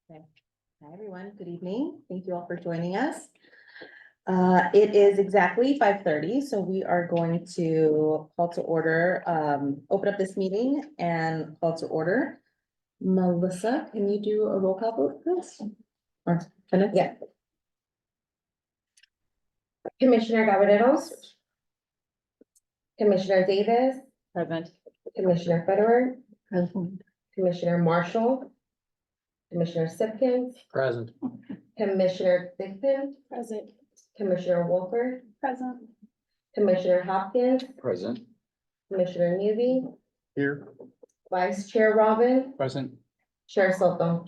Okay. Hi, everyone. Good evening. Thank you all for joining us. It is exactly 5:30, so we are going to call to order, open up this meeting and call to order. Melissa, can you do a roll call vote, please? Or, Kenneth? Yeah. Commissioner Gavaderos. Commissioner Davis. Present. Commissioner Federer. Present. Commissioner Marshall. Commissioner Sipkins. Present. Commissioner Dixon. Present. Commissioner Wolford. Present. Commissioner Hopkins. Present. Commissioner Newby. Here. Vice Chair Robin. Present. Chair Soto.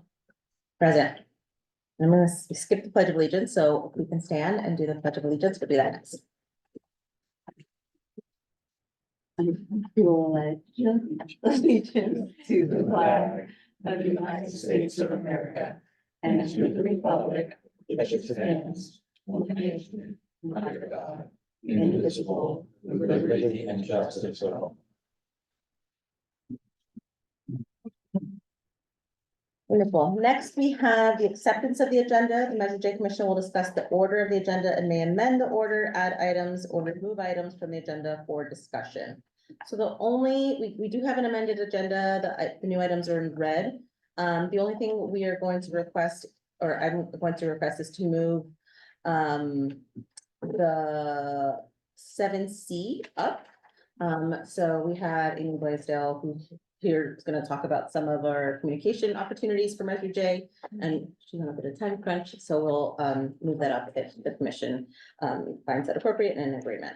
Present. I'm gonna skip the Pledge of Allegiance, so if we can stand and do the Pledge of Allegiance, we'll do that next. Allegiance to the flag of the United States of America and to the republic which stands one nation under God, indivisible, with liberty and justice for all. Wonderful. Next, we have the acceptance of the agenda. The Measure J Commission will discuss the order of the agenda and may amend the order, add items, or remove items from the agenda for discussion. So we do have an amended agenda. The new items are in red. The only thing we are going to request, or I'm going to request, is to move the 7C up. So we had Amy Blaisdell, who here is going to talk about some of our communication opportunities for Measure J, and she's on a bit of time crunch, so we'll move that up if the commission finds that appropriate and in agreement.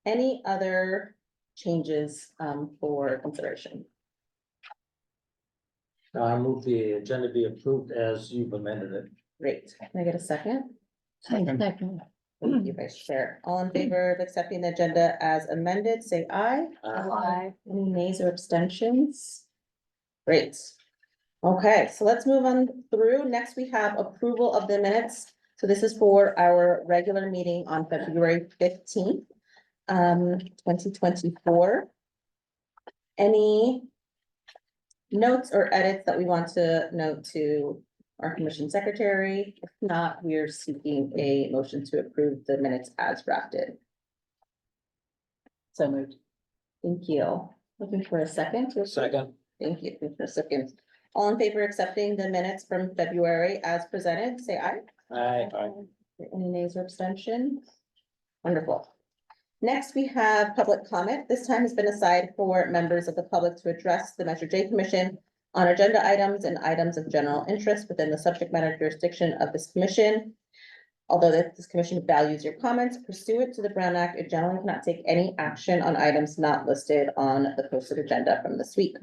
Any other changes for consideration? I move the agenda be approved as you've amended it. Great. Can I get a second? Second. Thank you, Vice Chair. All in favor of accepting the agenda as amended, say aye. Aye. Any nays or abstentions? Great. Okay, so let's move on through. Next, we have approval of the minutes. So this is for our regular meeting on February 15th, 2024. Any notes or edits that we want to note to our commission secretary? If not, we are seeking a motion to approve the minutes as drafted. So moved. Thank you. Looking for a second. Second. Thank you. For a second. All in favor of accepting the minutes from February as presented, say aye. Aye. Any nays or abstentions? Wonderful. Next, we have public comment. This time has been assigned for members of the public to address the Measure J Commission on agenda items and items of general interest within the subject matter jurisdiction of this commission. Although this commission values your comments pursuant to the Brown Act, it generally cannot take any action on items not listed on the posted agenda from this week.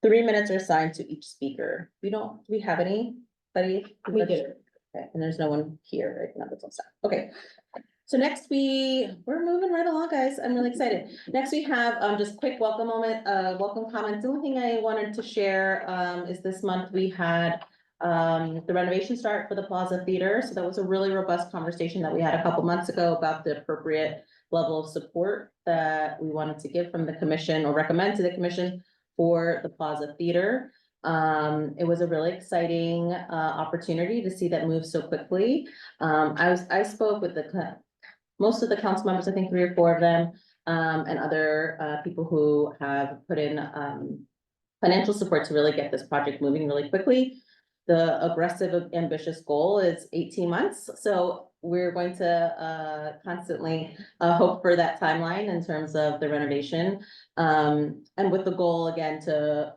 3 minutes are assigned to each speaker. Do we have anybody? We do. Okay, and there's no one here right now that's on staff. Okay. So next we're moving right along, guys. I'm really excited. Next we have just quick welcome moment, welcome comments. The only thing I wanted to share is this month we had the renovation start for the Plaza Theater. So that was a really robust conversation that we had a couple months ago about the appropriate level of support that we wanted to give from the commission or recommend to the commission for the Plaza Theater. It was a really exciting opportunity to see that move so quickly. I spoke with most of the council members, I think 3 or 4 of them, and other people who have put in financial support to really get this project moving really quickly. The aggressive, ambitious goal is 18 months. So we're going to constantly hope for that timeline in terms of the renovation. And with the goal, again, to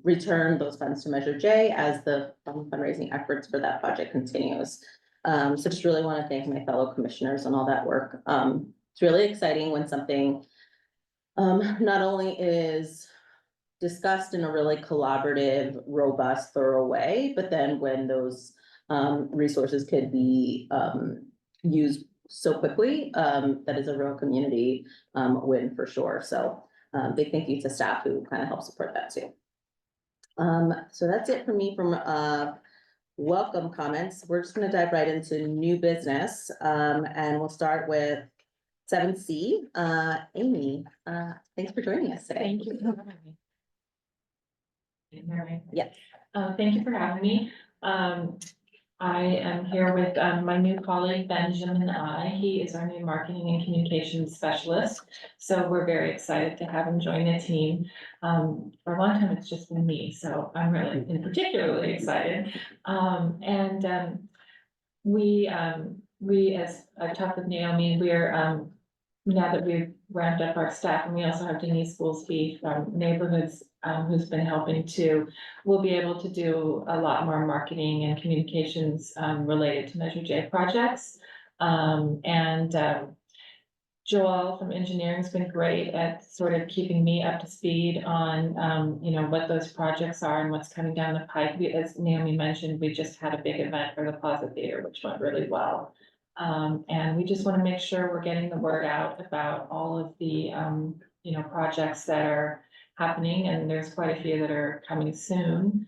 return those funds to Measure J as the fundraising efforts for that project continues. So just really want to thank my fellow commissioners on all that work. It's really exciting when something not only is discussed in a really collaborative, robust, thorough way, but then when those resources could be used so quickly, that is a real community win for sure. So big thank you to staff who kind of help support that too. So that's it for me from welcome comments. We're just going to dive right into new business, and we'll start with 7C. Amy, thanks for joining us today. Thank you for having me. Can you hear me? Yes. Thank you for having me. I am here with my new colleague Benjamin He is our new marketing and communications specialist. So we're very excited to have him join the team. For a long time, it's just been me, so I'm really particularly excited. We, as I've talked with Naomi, we're, now that we've ramped up our staff, and we also have Denise Goolsby from Neighborhoods, who's been helping too. We'll be able to do a lot more marketing and communications, related to Measure J projects. Joel from engineering has been great at sort of keeping me up to speed on, you know, what those projects are and what's coming down the pike. As Naomi mentioned, we just had a big event for the Plaza Theater, which went really well. And we just want to make sure we're getting the word out about all of the, you know, projects that are happening, and there's quite a few that are coming soon.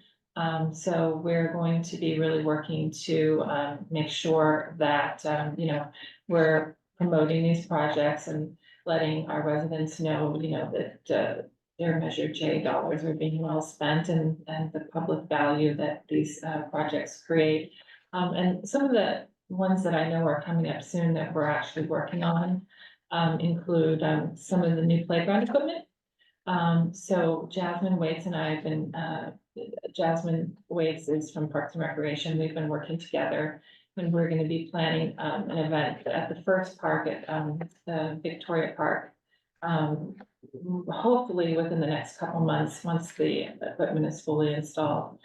So we're going to be really working to, make sure that, you know, we're promoting these projects and letting our residents know, you know, that, their Measure J dollars are being well spent, and the public value that these, projects create. And some of the ones that I know are coming up soon that we're actually working on, include, some of the new playground equipment. So Jasmine Waits and I have been, Jasmine Waits is from Parks and Recreation. We've been working together, and we're gonna be planning, an event at the first park at, the Victoria Park. Hopefully within the next couple months, once the equipment is fully installed.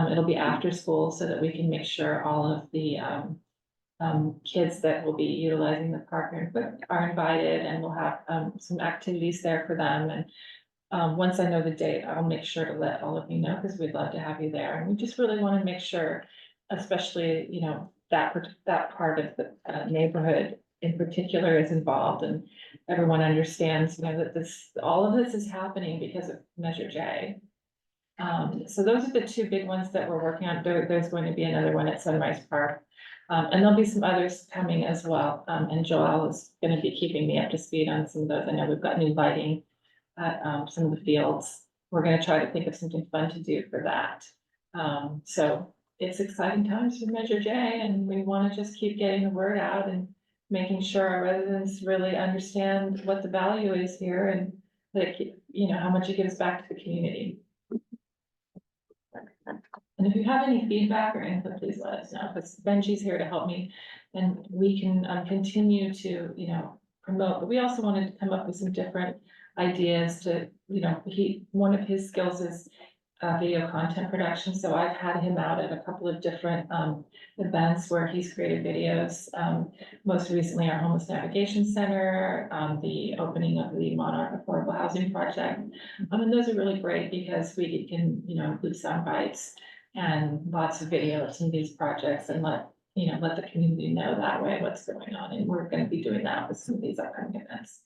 It'll be after school so that we can make sure all of the, kids that will be utilizing the park are invited, and we'll have, some activities there for them. And once I know the date, I'll make sure to let all of you know, because we'd love to have you there. And we just really want to make sure, especially, you know, that part of the neighborhood in particular is involved, and everyone understands, you know, that all of this is happening because of Measure J. So those are the two big ones that we're working on. There's going to be another one at Sunrise Park. And there'll be some others coming as well. And Joelle is gonna be keeping me up to speed on some of those. I know we've got new lighting at, some of the fields. We're gonna try to think of something fun to do for that. So it's exciting times for Measure J, and we wanna just keep getting the word out and making sure our residents really understand what the value is here, and that, you know, how much it gives back to the community. And if you have any feedback or input, please let us know, because Benji's here to help me, and we can, continue to, you know, promote. But we also wanted to come up with some different ideas to, you know, one of his skills is, video content production. So I've had him out at a couple of different, events where he's created videos. Most recently, our Homeless Navigation Center, the opening of the Monarch Affordable Housing Project. And those are really great because we can, you know, include sound bites and lots of video of some of these projects, and let the community know that way what's going on. And we're gonna be doing that with some of these upcoming events.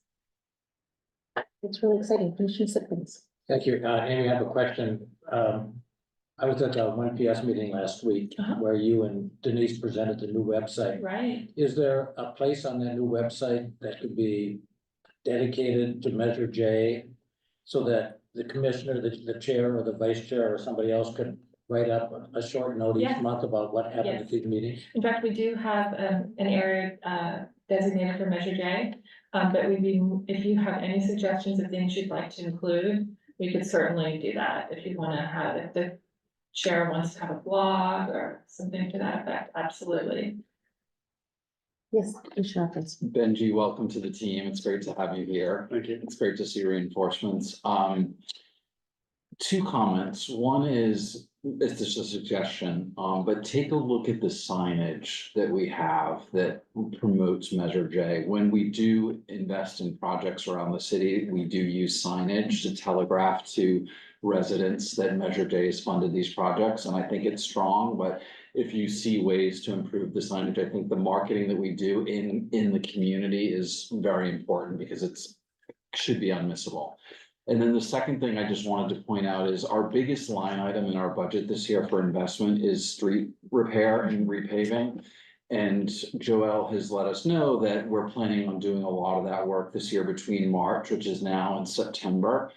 It's really exciting. Commissioner Simmons. Thank you. Amy, I have a question. I was at the one PS meeting last week where you and Denise presented the new website. Right. Is there a place on that new website that could be dedicated to Measure J? So that the commissioner, the chair or the vice chair or somebody else could write up a short note each Yes. month about what happened Yes. at these meetings? In fact, we do have, an area, designated for Measure J. But if you have any suggestions of things you'd like to include, we could certainly do that. If you wanna have, if the chair wants to have a blog or something to that effect, absolutely. Yes, Commissioner Hopkins. Benji, welcome to the team. It's great to have you here. Thank you. It's great to see reinforcements. Two comments. One is, it's just a suggestion, but take a look at the signage that we have that promotes Measure J. When we do invest in projects around the city, we do use signage to telegraph to residents that Measure J has funded these projects, and I think it's strong. But if you see ways to improve the signage, I think the marketing that we do in the community is very important, because should be unmissable. And then the second thing I just wanted to point out is our biggest line item in our budget this year for investment is street repair and repaving. And Joelle has let us know that we're planning on doing a lot of that work this year between March, which is now, and September.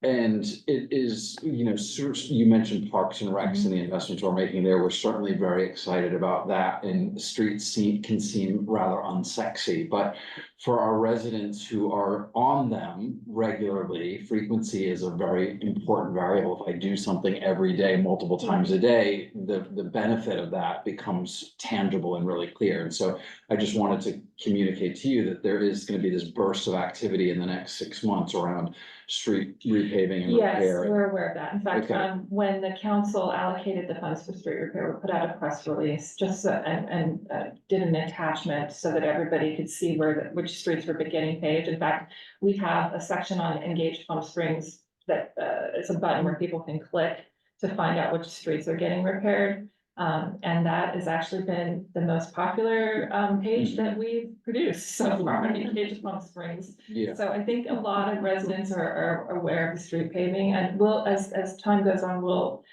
And it is, you know, you mentioned Parks and Recs and the investments we're making there. We're certainly very excited about that. And streets can seem rather unsexy, but for our residents who are on them regularly, frequency is a very important variable. If I do something every day, multiple times a day, the benefit of that becomes tangible and really clear. And so I just wanted to communicate to you that there is going to be this burst of activity in the next 6 months around street repaving and Yes, repair. we're aware of that. In fact, Okay. when the council allocated the funds for street repair, we put out a press release just so, and did an attachment so that everybody could see which streets were getting paved. In fact, we have a section on Engaged Palm Springs that, it's a button where people can click to find out which streets are getting repaired. And that has actually been the most popular, page that we've produced so far, Engaged Palm Springs. Yeah, So I think a lot of residents are aware of the street paving, and we'll, as time goes on, we'll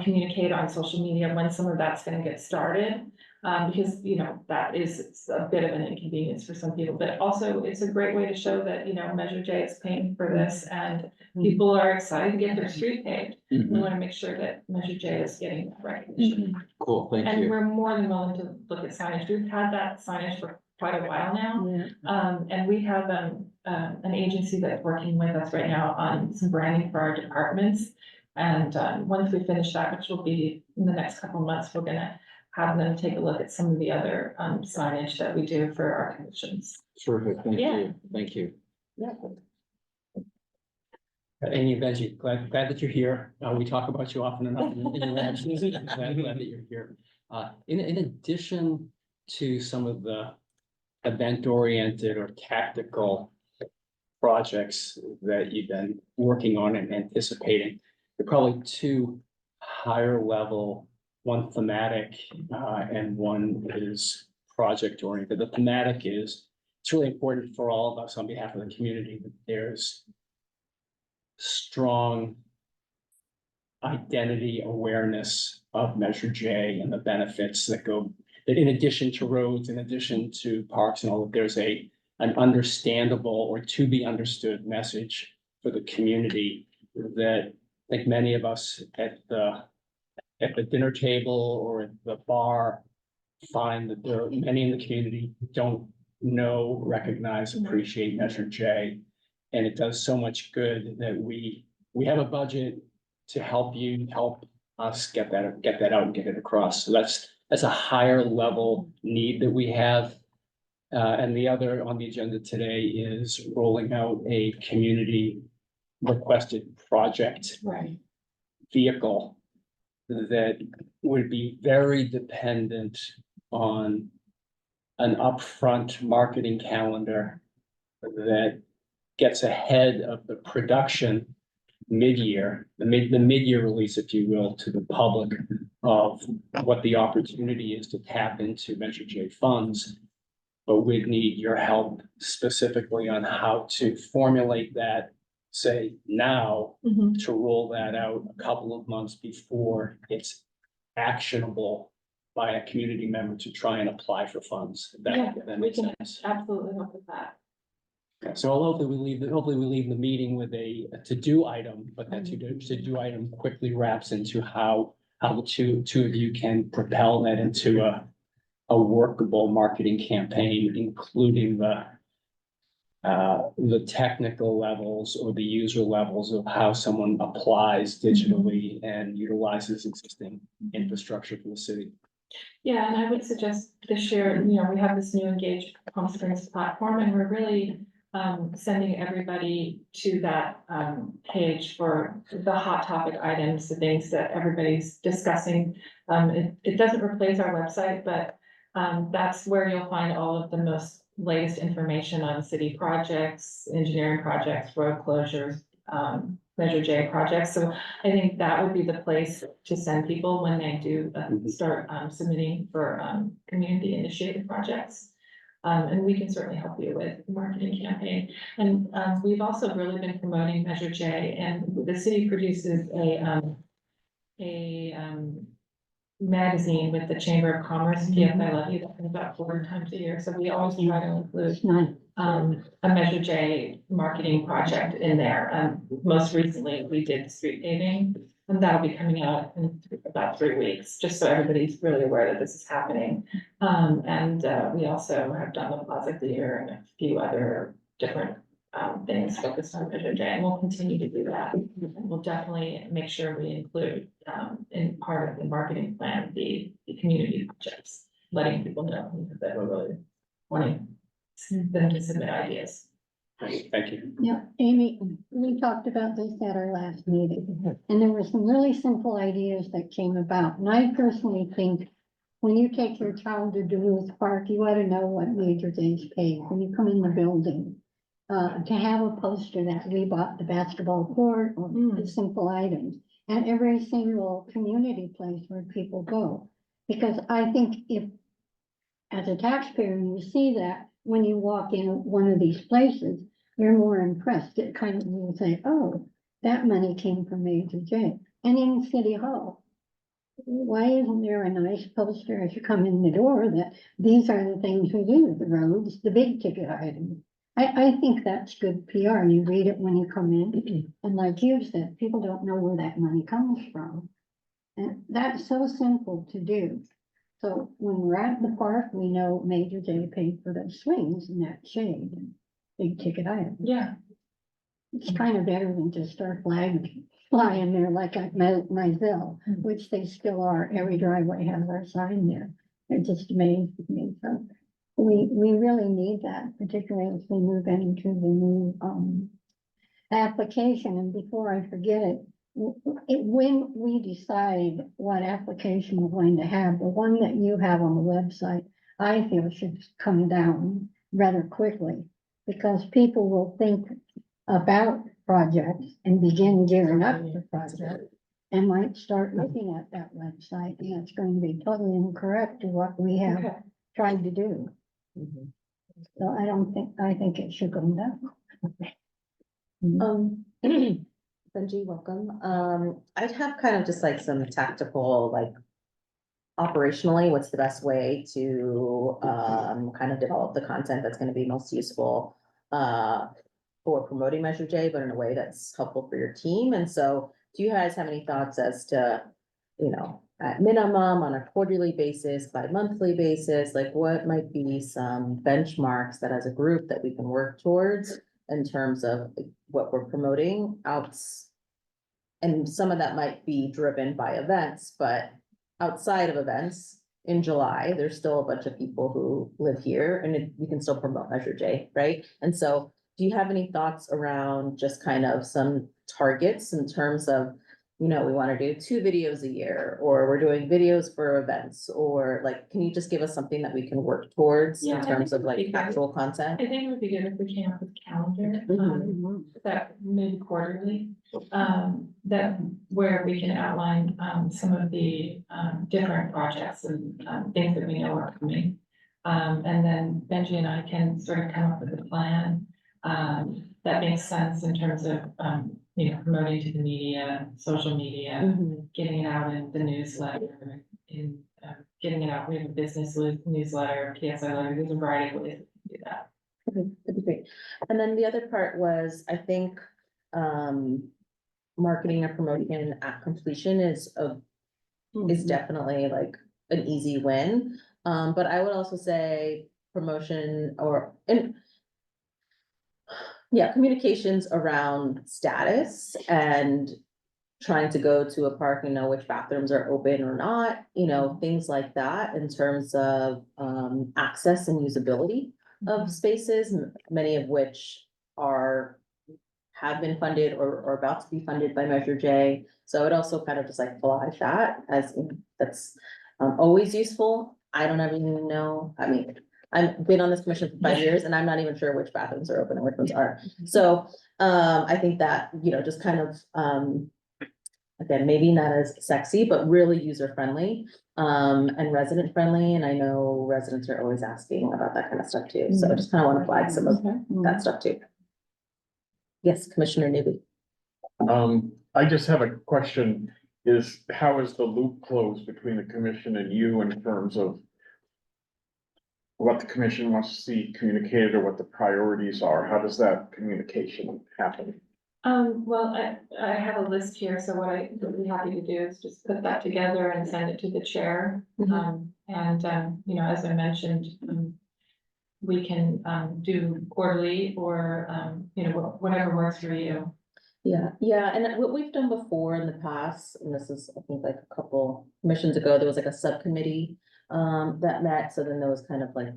communicate on social media when some of that's gonna get started. Because, you know, that is a bit of an inconvenience for some people, but also it's a great way to show that, you know, Measure J is paying for this and people are excited to get their street paved. We Mhm. wanna make sure that Measure J is getting that recognition. Cool, thank And you. we're more than willing to look at signage. We've had that signage for quite a while now. And we have, an agency that's working with us right now on some branding for our departments. And, once we finish that, which will be in the next couple of months, we're gonna have them take a look at some of the other, signage that we do for our commissions. Terrific, thank Yeah. you, thank you. Yeah. Amy, Benji, glad that you're here. We talk about you often enough in interactions. Glad that you're here. In addition to some of the event-oriented or tactical projects that you've been working on and anticipating, there are probably two higher level, one thematic, and one is project oriented. The thematic is, it's really important for all of us on behalf of the community that there's strong identity awareness of Measure J and the benefits that go, that in addition to roads, in addition to parks and all, that there's an understandable or to be understood message for the community that I think many of us at the dinner table or at the bar find that there are many in the community who don't know, recognize, appreciate Measure J. And it does so much good that we have a budget to help you, help us get that out and get it across. So that's a higher level need that we have. And the other on the agenda today is rolling out a community requested project Right. vehicle that would be very dependent on an upfront marketing calendar that gets ahead of the production mid-year, the mid-year release, if you will, to the public of what the opportunity is to tap into Measure J funds. But we'd need your help specifically on how to formulate that, say now, to roll that out a couple of months before it's actionable by a community member to try and apply for funds. Yeah, That we makes can sense. absolutely help with that. So hopefully we leave the meeting with a to-do item, but that to-do item quickly wraps into how the two of you can propel that into a workable marketing campaign, including the technical levels or the user levels of how someone applies digitally and utilizes existing infrastructure for the city. Yeah, and I would suggest this year, you know, we have this new Engaged Palm Springs platform and we're really sending everybody to that page for the hot topic items, the things that everybody's discussing. It doesn't replace our website, but that's where you'll find all of the most latest information on city projects, engineering projects, road closures, Measure J projects. So I think that would be the place to send people when they do start submitting for community initiated projects. And we can certainly help you with the marketing campaign. And we've also really been promoting Measure J, and the city produces a magazine with the Chamber of Commerce, PF I Love You, that comes out 4 times a year. So we always try to include a Measure J marketing project in there. Most recently, we did street paving, and that'll be coming out in about 3 weeks, just so everybody's really aware that this is happening. We also have done the Plaza Theater and a few other different things focused on Measure J, and we'll continue to do that. And we'll definitely make sure we include in part of the marketing plan, the community projects, letting people know that we're really wanting them to submit ideas. Great, thank you. Yeah, Amy, we talked about this at our last meeting, and there were some really simple ideas that came about. And I personally think when you take your child to Duluth Park, you ought to know what Major Days pay when you come in the building. To have a poster that we bought the basketball court or the simple items at every single community place where people go. Because I think if, as a taxpayer, you see that when you walk in one of these places, you're more impressed. It kind of will say, oh, that money came from Major J. And in City Hall, why isn't there a nice poster as you come in the door that these are the things we do, the roads, the big ticket items? I think that's good PR. You read it when you come in, and like you said, people don't know where that money comes from. And that's so simple to do. So when we're at the park, we know Major J paid for the swings in that shade, big ticket item. Yeah. It's kind of better than just our flag flying there like at Mizell, which they still are. Every driveway has our sign there. It just amazed me. So we really need that, particularly as we move into the new application. And before I forget it, when we decide what application we're going to have, the one that you have on the website, I feel should come down rather quickly, because people will think about projects and begin gearing up for projects and might start looking at that website, and it's going to be totally incorrect to what we have tried to do. So I think it should go down. Benji, welcome. I'd have kind of just like some tactical, like operationally, what's the best way to kind of develop the content that's gonna be most useful for promoting Measure J, but in a way that's helpful for your team. And so do you guys have any thoughts as to, you know, at minimum on a quarterly basis, bi-monthly basis, like what might be some benchmarks that as a group that we can work towards in terms of what we're promoting out? And some of that might be driven by events, but outside of events in July, there's still a bunch of people who live here and we can still promote Measure J, right? And so do you have any thoughts around just kind of some targets in terms of, you know, we want to do 2 videos a year, or we're doing videos for events, or like, can you just give us something that we can work towards Yeah, in I terms think of like that'd be good. actual content? I think it would be good if we came up with a calendar, that maybe quarterly, that where we can outline, some of the, different projects and, things that we know are coming. And then Benji and I can sort of come up with a plan, that makes sense in terms of, you know, promoting to the media, social media, getting it out in the newsletter, in, getting it out, we have a business newsletter, PSI letter, there's a variety of ways to do that. Okay, that'd be great. And then the other part was, I think, marketing and promotion at completion is definitely like an easy win. But I would also say promotion communications around status and trying to go to a park and know which bathrooms are open or not, you know, things like that in terms of access and usability of spaces, many of which have been funded or about to be funded by Measure J. So it also kind of just like flash that as that's always useful. I don't even know. I mean, I've been on this commission for 5 years and I'm not even sure which bathrooms are open and which ones aren't. So I think that, you know, just kind of again, maybe not as sexy, but really user friendly and resident friendly. And I know residents are always asking about that kind of stuff too. So I just kind of want to flag some of that stuff too. Yes, Commissioner Newby. I just have a question, how is the loop closed between the commission and you in terms of what the commission wants to see communicated or what the priorities are? How does that communication happen? Well, I have a list here, so what I would be happy to do is just put that together and send it to the chair. You know, as I mentioned, we can, do quarterly or, you know, whatever works for you. Yeah, and what we've done before in the past, and this is, I think, like a couple missions ago, there was like a subcommittee that met, so then there was kind of like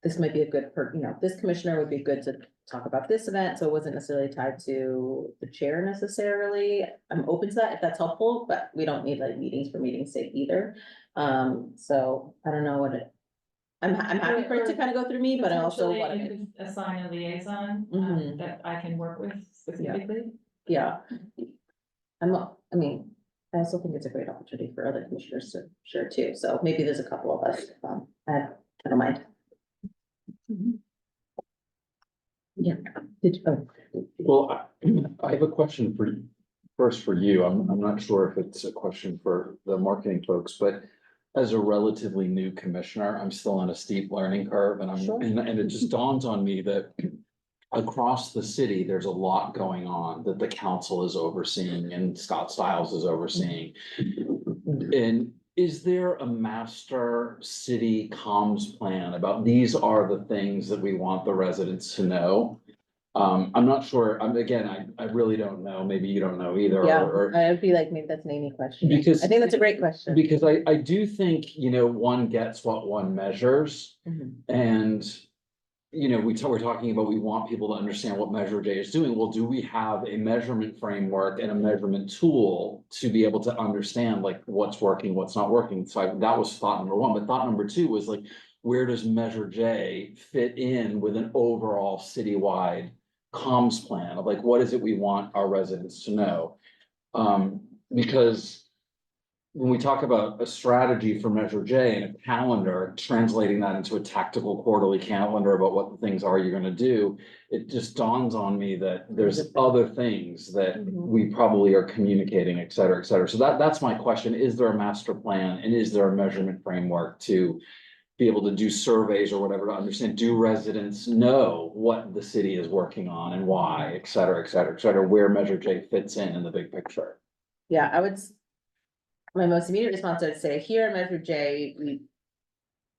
this might be a good, you know, this commissioner would be good to talk about this event, so it wasn't necessarily tied to the chair necessarily. I'm open to that if that's helpful, but we don't need like meetings for meetings' sake either. So I don't know what I'm happy for it to kind of go through me, but I also Potentially, want you could assign a liaison, Mhm. that I can work with specifically. yeah. I mean, I also think it's a great opportunity for other commissioners to share too, so maybe there's a couple of us, I don't mind. Yeah. Well, I have a question for, first for you. I'm not sure if it's a question for the marketing folks, but as a relatively new commissioner, I'm still on a steep learning curve and Sure. and it just dawns on me that across the city, there's a lot going on that the council is overseeing and Scott Stiles is overseeing. And is there a master city comms plan about these are the things that we want the residents to know? I'm not sure, I really don't know, maybe you don't know either, Yeah, or. I'd be like, maybe that's an Amy question. Because- I think that's a great question. Because I do think, you know, one gets what one measures. Mhm. And, you know, we're talking about, we want people to understand what Measure J is doing. Well, do we have a measurement framework and a measurement tool to be able to understand like what's working, what's not working? So that was thought number one, but thought number two was like, where does Measure J fit in with an overall citywide comms plan of like, what is it we want our residents to know? Because when we talk about a strategy for Measure J and a calendar, translating that into a tactical quarterly calendar about what the things are you're gonna do, it just dawns on me that there's other things that Mhm. we probably are communicating, et cetera, et cetera. So that's my question. Is there a master plan and is there a measurement framework to be able to do surveys or whatever to understand, do residents know what the city is working on and why, et cetera, et cetera, et cetera, where Measure J fits in the big picture? Yeah, my most immediate response, I'd say here at Measure J,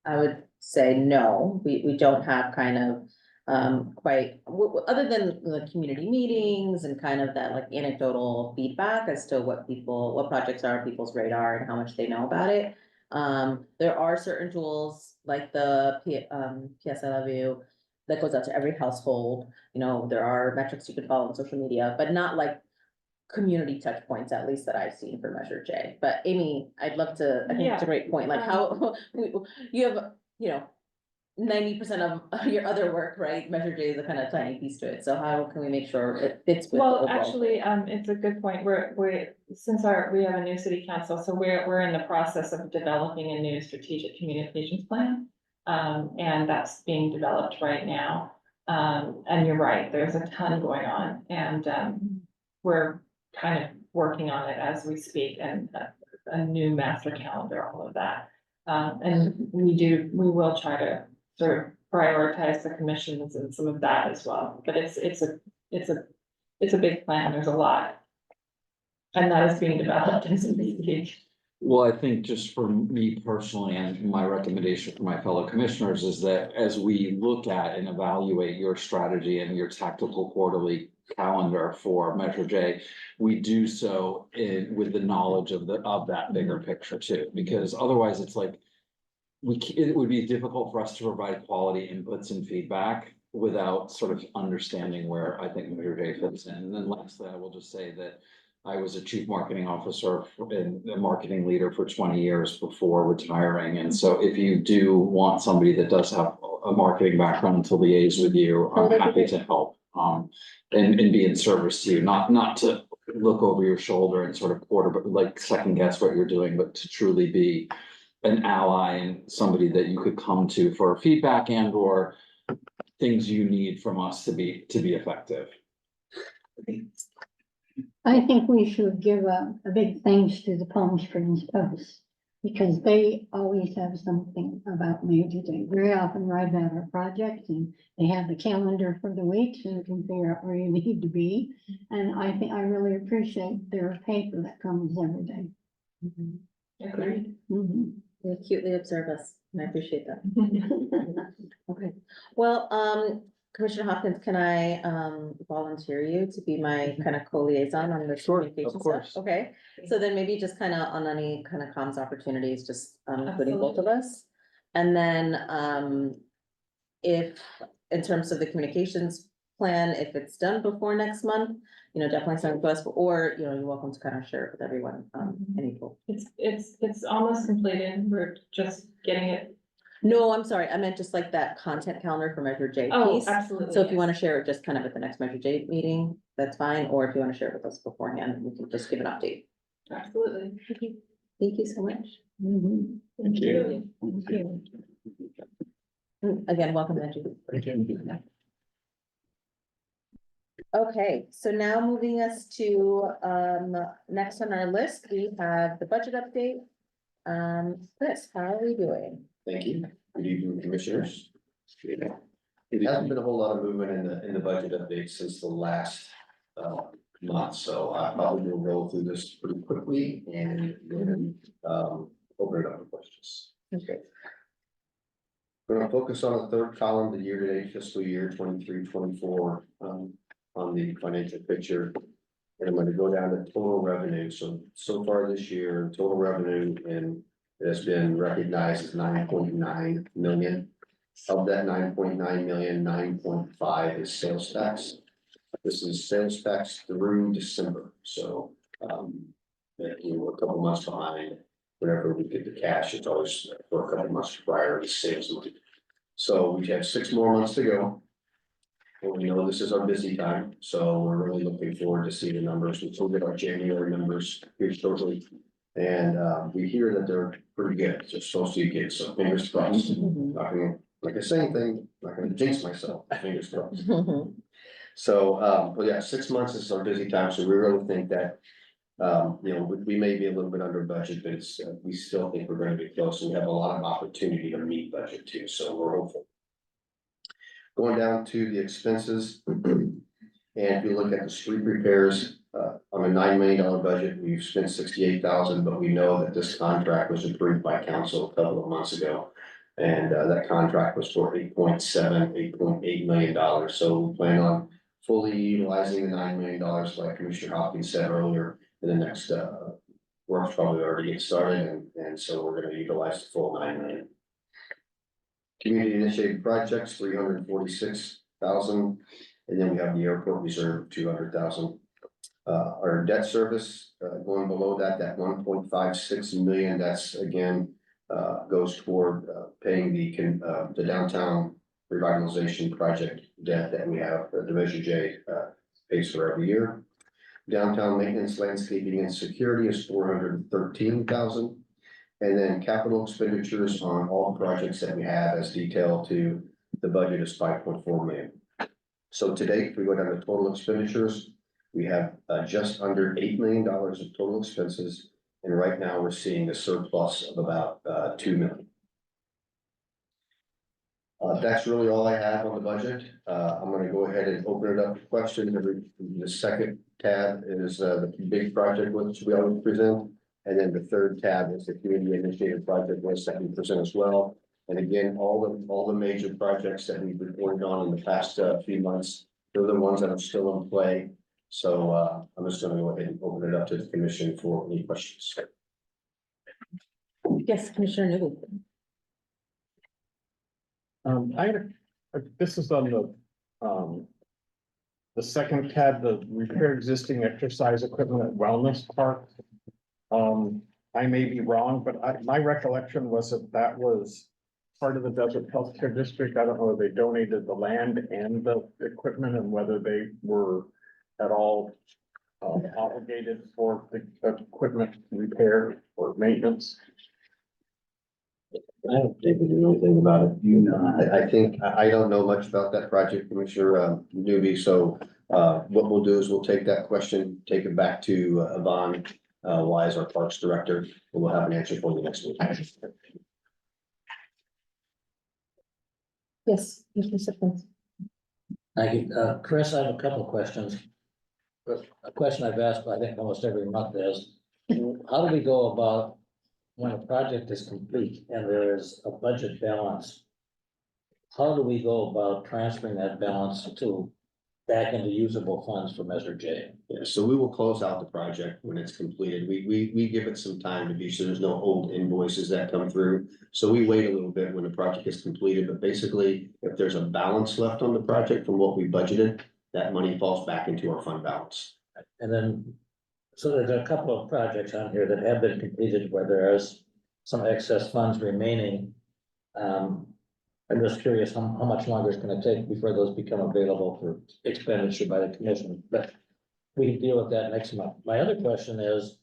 I would say no, we don't have kind of, quite, other than the community meetings and kind of that like anecdotal feedback as to what projects are on people's radar and how much they know about it. There are certain tools like the PS I Love You that goes out to every household, you know, there are metrics you can follow on social media, but not like community touch points, at least that I've seen for Measure J. But Amy, I'd love to, I think it's a great point, like how, you have, you know, 90% of your other work, right? Measure J is a kind of tiny piece to it, so how can we make sure it fits with the Well, overall? actually, it's a good point. We have a new city council, so we're in the process of developing a new strategic communications plan. And that's being developed right now. And you're right, there's a ton going on and, we're kind of working on it as we speak and a new master calendar, all of that. And we will try to sort of prioritize the commissions and some of that as well, but it's a big plan, there's a lot. And that is being developed as we speak. Well, I think just for me personally and my recommendation for my fellow commissioners is that as we look at and evaluate your strategy and your tactical quarterly calendar for Measure J, we do so with the knowledge of that bigger picture too, because otherwise it's like it would be difficult for us to provide quality inputs and feedback without sort of understanding where I think Measure J fits in. And then lastly, I will just say that I was a chief marketing officer and a marketing leader for 20 years before retiring. And so if you do want somebody that does have a marketing background to liaise with you, I'm happy to help and be in service to you, not to look over your shoulder and sort of but like second guess what you're doing, but to truly be an ally and somebody that you could come to for feedback and or things you need from us to be effective. I think we should give a big thanks to the Palm Springs Post. Because they always have something about Major Day. Very often write about our projects and they have the calendar for the week so you can figure out where you need to be. And I think I really appreciate their paper that comes every day. Agreed. Mhm. They acutely observe us, and I appreciate that. Okay, well, Commissioner Hopkins, can I volunteer you to be my kind of co-liaison on the Sure, of communication stuff? course. Okay, so then maybe just kind of on any kind of comms opportunities, just including both of us. And then if, in terms of the communications plan, if it's done before next month, definitely send it to us, or, you're welcome to kind of share it with everyone, any pool. It's almost completed. We're just getting it. No, I'm sorry, I meant just like that content calendar for Measure J Oh, piece. absolutely. So if you yes. want to share it just kind of at the next Measure J meeting, that's fine, or if you want to share it with us beforehand, we can just give an update. Absolutely. Thank you so much. Mhm. Thank you. Thank you. Again, welcome, Angie. Okay, so now moving us to, next on our list, we have the budget update. Chris, how are we doing? Thank you. Good evening, commissioners. It hasn't been a whole lot of movement in the budget update since the last month, so I probably will roll through this pretty quickly and then open it up for questions. Okay. We're gonna focus on the third column, the year-to-date fiscal year 23-24 on the financial picture. And I'm gonna go down to total revenue. So far this year, total revenue and it has been recognized as 9.9 million. Of that 9.9 million, 9.5 is sales tax. This is sales tax through December, so we're a couple months behind. Whenever we get the cash, it's always for a couple months prior to sales month. So we have 6 more months to go. And we know this is our busy time, so we're really looking forward to see the numbers. We'll get our January numbers here shortly. And we hear that they're pretty good, just supposed to get, so fingers crossed. Not gonna, like I say anything, not gonna jinx myself, fingers crossed. So, but yeah, 6 months is our busy time, so we really think that, we may be a little bit under budget, but it's, we still think we're gonna be close. We have a lot of opportunity to meet budget too, so we're hopeful. Going down to the expenses, and if you look at the street repairs, on a $9 million budget, we've spent 68,000, but we know that this contract was approved by council a couple of months ago. And that contract was for $8.8 million. So we plan on fully utilizing the $9 million, like Commissioner Hopkins said earlier, in the next work's probably already get started, and so we're gonna utilize the full 9 million. Community initiated projects, 346,000, and then we have the airport reserve, 200,000. Our debt service, going below that 1.56 million, that's again, goes toward, paying the downtown revitalization project debt that we have, the Division J, pays for every year. Downtown maintenance, landscaping and security is 413,000. And then capital expenditures on all projects that we have as detailed to the budget is 5.4 million. So today, if we go down to total expenditures, we have just under $8 million of total expenses. And right now we're seeing a surplus of about 2 million. That's really all I have on the budget. I'm gonna go ahead and open it up for questions. The second tab is the big project which we always present. And then the third tab is the community initiated project list that we present as well. And again, all the major projects that we've reported on in the past few months, they're the ones that are still in play. So I'm just gonna go ahead and open it up to the commission for any questions. Yes, Commissioner Newby. This is on the second tab, the repair existing exercise equipment at Wellness Park. I may be wrong, but my recollection was that was part of the Desert Healthcare District. I don't know if they donated the land and the equipment and whether they were at all obligated for the equipment repair or maintenance. I don't think we know anything about it. I think, I don't know much about that project, Commissioner Newby, so what we'll do is we'll take that question, take it back to Yvonne. Wise, our Parks Director, and we'll have an answer for you next week. Yes, Mr. Sippins. Thank you. Chris, I have a couple of questions. But a question I've asked, I think almost every month is, how do we go about when a project is complete and there is a budget balance? How do we go about transferring that balance back into usable funds for Measure J? Yeah, so we will close out the project when it's completed. We give it some time to be sure there's no old invoices that come through. So we wait a little bit when the project is completed, but basically, if there's a balance left on the project from what we budgeted, that money falls back into our fund balance. And then, so there's a couple of projects on here that have been completed where there is some excess funds remaining. I'm just curious how much longer it's gonna take before those become available for expenditure by the commission, but we can deal with that next month. My other question is,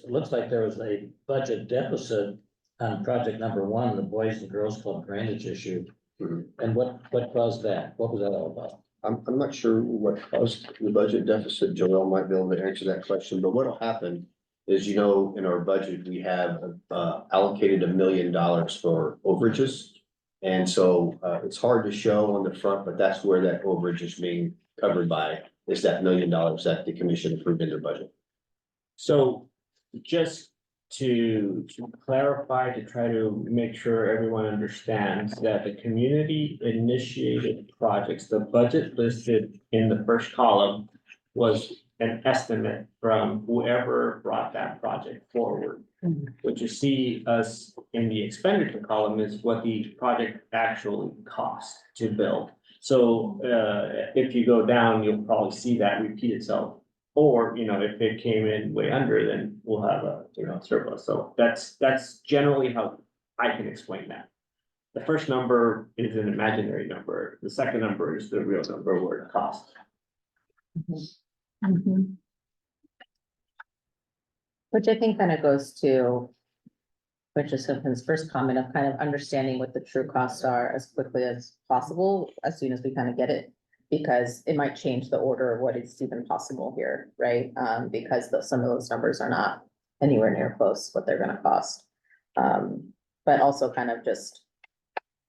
looks like there was a budget deficit on project number one, the Boys and Girls Club drainage issue. Mhm. And what caused that? What was that all about? I'm not sure what caused the budget deficit. Joel might be able to answer that question, but what'll happen is, in our budget, we have allocated $1 million for overages. And so it's hard to show on the front, but that's where that overage is being covered by, is that $1 million that the commission approved in their budget. So just to clarify, to try to make sure everyone understands that the community initiated projects, the budget listed in the first column was an estimate from whoever brought that project forward. What you see us in the expenditure column is what the project actually cost to build. So if you go down, you'll probably see that repeat itself. Or, if it came in way under, then we'll have a, surplus. So that's generally how I can explain that. The first number is an imaginary number. The second number is the real number where it costs. Which I think kind of goes to Richard Sippin's first comment of kind of understanding what the true costs are as quickly as possible, as soon as we kind of get it. Because it might change the order of what is even possible here, right? Because some of those numbers are not anywhere near close what they're gonna cost. But also kind of just,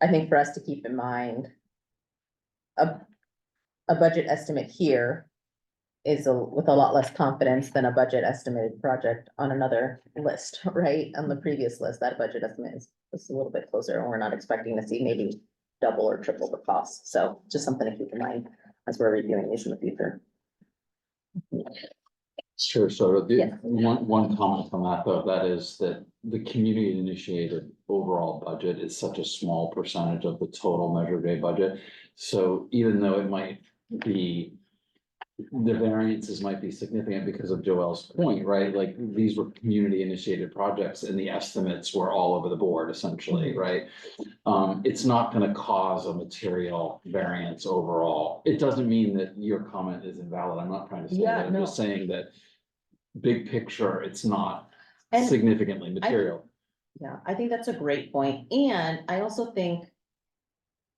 I think for us to keep in mind, a budget estimate here is with a lot less confidence than a budget estimated project on another list, right? On the previous list, that budget estimate is a little bit closer, and we're not expecting to see maybe double or triple the cost. So just something to keep in mind as we're reviewing these in the future. Sure, so Yeah. one comment on that, though, that is that the community initiated overall budget is such a small percentage of the total Measure J budget. So even though it might be, the variances might be significant because of Joel's point, right? Like, these were community initiated projects and the estimates were all over the board essentially, right? It's not gonna cause a material variance overall. It doesn't mean that your comment is invalid. I'm not trying to say that. I'm just saying that big picture, it's not And significantly material. Yeah, I think that's a great point. And I also think